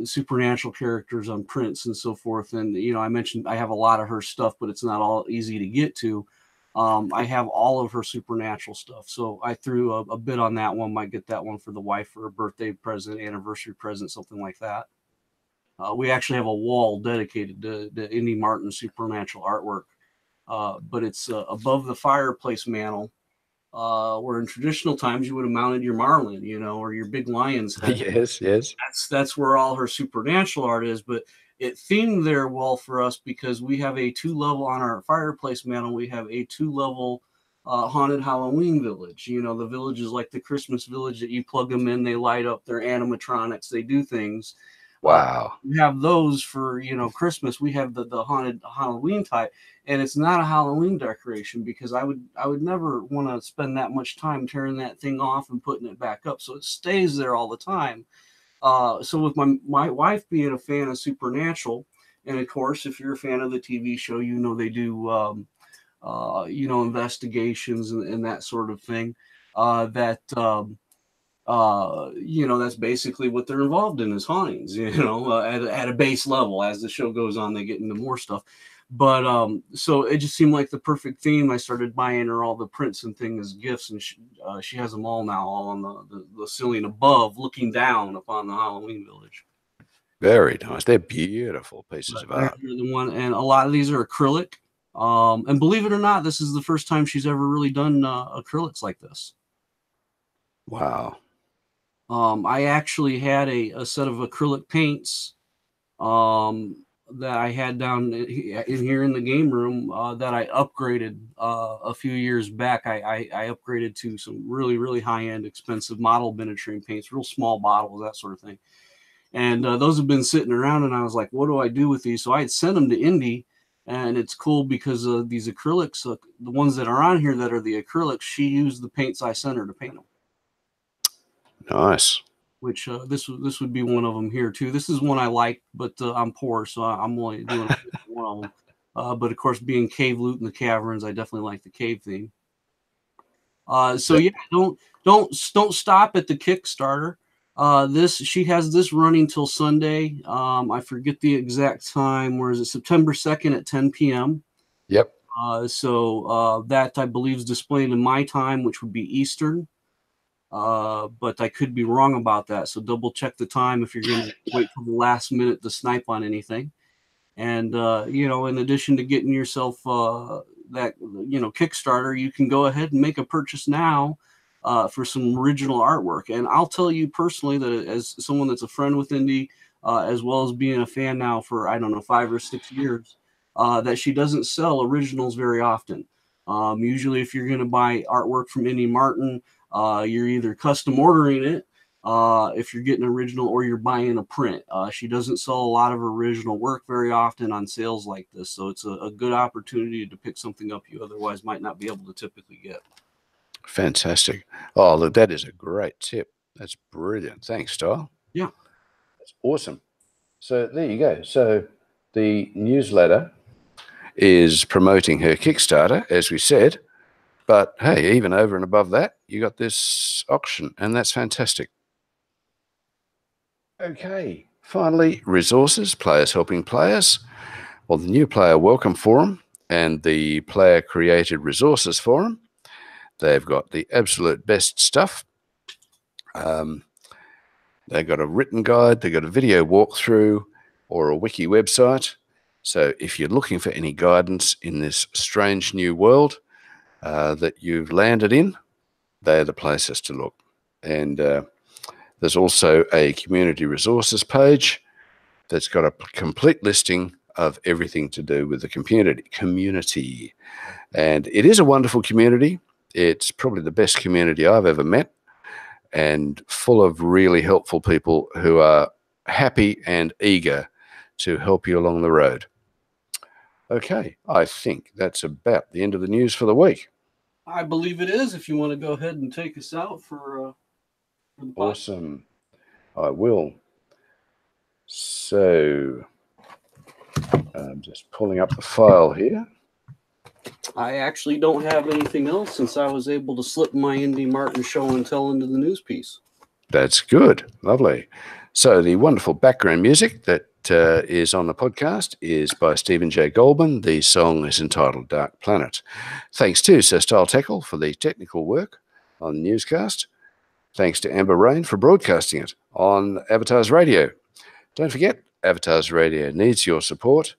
Supernatural characters on prints and so forth. And, I mentioned I have a lot of her stuff, but it's not all easy to get to. I have all of her Supernatural stuff. So I threw a bid on that one. Might get that one for the wife for a birthday present, anniversary present, something like that. We actually have a wall dedicated to Indi Martin Supernatural artwork. But it's above the fireplace mantle, where in traditional times you would have mounted your marlin, or your big lion's head. Yes. That's where all her Supernatural art is. But it themed there well for us because we have a 2-level on our fireplace mantle. We have a 2-level haunted Halloween village. The village is like the Christmas village that you plug them in, they light up, their animatronics, they do things. Wow. We have those for, Christmas. We have the haunted Halloween type, and it's not a Halloween decoration because I would never want to spend that much time tearing that thing off and putting it back up. So it stays there all the time. So with my wife being a fan of Supernatural, and of course, if you're a fan of the TV show, they do, investigations and that sort of thing, you know, that's basically what they're involved in is hauntings, you know, at a base level. As the show goes on, they get into more stuff. But so it just seemed like the perfect theme. I started buying her all the prints and things as gifts, and she has them all now, all on the ceiling above, looking down upon the Halloween Village. Very nice. They're beautiful pieces of art. The one, and a lot of these are acrylic. And believe it or not, this is the first time she's ever really done acrylics like this. Wow. I actually had a set of acrylic paints that I had down in here in the game room that I upgraded a few years back. I upgraded to some really, really high-end, expensive model miniaturing paints, real small bottles, that sort of thing. And those have been sitting around, and I was like, what do I do with these? So I had sent them to Indi, and it's cool because these acrylics, the ones that are on here that are the acrylics, she used the paints I sent her to paint them. Nice. Which this would be one of them here too. This is one I like, but I'm poor, so I'm only doing one of them. But of course, being cave loot in the caverns, I definitely like the cave theme. So yeah, don't stop at the Kickstarter. She has this running till Sunday. I forget the exact time. Where is it? September 2nd at 10 p.m. Yep. So that I believe is displayed in my time, which would be Eastern. But I could be wrong about that. So double check the time if you're going to wait till the last minute to snipe on anything. And, you know, in addition to getting yourself that, you know, Kickstarter, you can go ahead and make a purchase now for some original artwork. And I'll tell you personally that as someone that's a friend with Indi, as well as being a fan now for, I don't know, 5 or 6 years, that she doesn't sell originals very often. Usually if you're going to buy artwork from Indi Martin, you're either custom ordering it if you're getting original, or you're buying a print. She doesn't sell a lot of original work very often on sales like this, so it's a good opportunity to pick something up you otherwise might not be able to typically get. Fantastic. Oh, look, that is a great tip. That's brilliant. Thanks, Style. Yeah. That's awesome. So there you go. So the newsletter is promoting her Kickstarter, as we said. But hey, even over and above that, you got this auction, and that's fantastic. Okay, finally, resources, players helping players. Well, the new player welcome forum and the player created resources forum. They've got the absolute best stuff. They've got a written guide, they've got a video walkthrough or a wiki website. So if you're looking for any guidance in this strange new world that you've landed in, they're the places to look. And there's also a community resources page that's got a complete listing of everything to do with the community. And it is a wonderful community. It's probably the best community I've ever met, and full of really helpful people who are happy and eager to help you along the road. Okay, I think that's about the end of the news for the week. I believe it is. If you want to go ahead and take us out for the podcast. Awesome. I will. So I'm just pulling up the file here. I actually don't have anything else since I was able to slip my Indi Martin show and tell into the news piece. That's good. Lovely. So the wonderful background music that is on the podcast is by Stephen J. Goldman. The song is entitled Dark Planet. Thanks to Sir Style Tackle for the technical work on the newscast. Thanks to Amber Rain for broadcasting it on Avatar's Radio. Don't forget, Avatar's Radio needs your support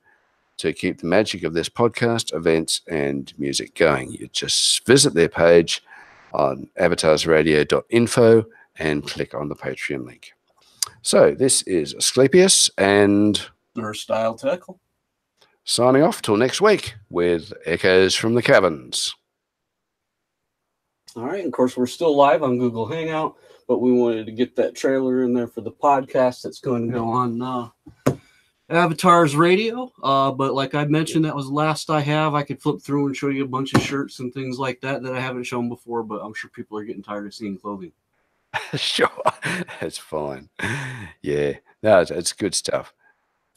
to keep the magic of this podcast, events, and music going. You just visit their page on avatarsradio.info and click on the Patreon link. So this is Asclepius and Sir Style Tackle signing off till next week with Echoes from the Caverns. All right. And of course, we're still live on Google Hangout, but we wanted to get that trailer in there for the podcast that's going to go on Avatar's Radio. But like I mentioned, that was the last I have. I could flip through and show you a bunch of shirts and things like that I haven't shown before, but I'm sure people are getting tired of seeing clothing. Sure. That's fine. Yeah. No, it's good stuff.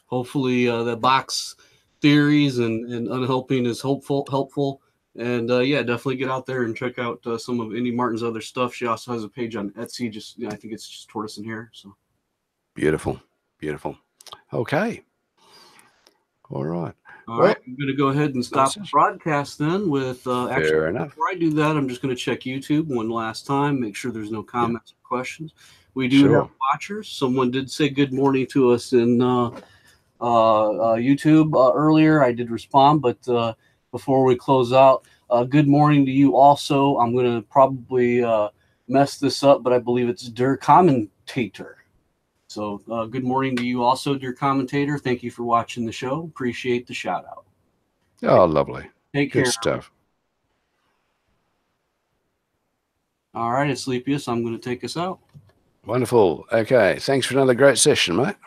Hopefully the box theories and unhelping is helpful. And yeah, definitely get out there and check out some of Indi Martin's other stuff. She also has a page on Etsy. Just I think it's just Tortoise in Here. So beautiful, beautiful. Okay, all right. All right, I'm going to go ahead and stop the broadcast then with fair enough. Before I do that, I'm just going to check YouTube one last time, make sure there's no comments or questions. We do have watchers. Someone did say good morning to us in YouTube earlier. I did respond, but before we close out, good morning to you also. I'm going to probably mess this up, but I believe it's Der Commentator. So good morning to you also, dear commentator. Thank you for watching the show. Appreciate the shout out. Oh, lovely. Take care. Good stuff. All right, Asclepius, I'm going to take us out. Wonderful. Okay. Thanks for another great session, mate.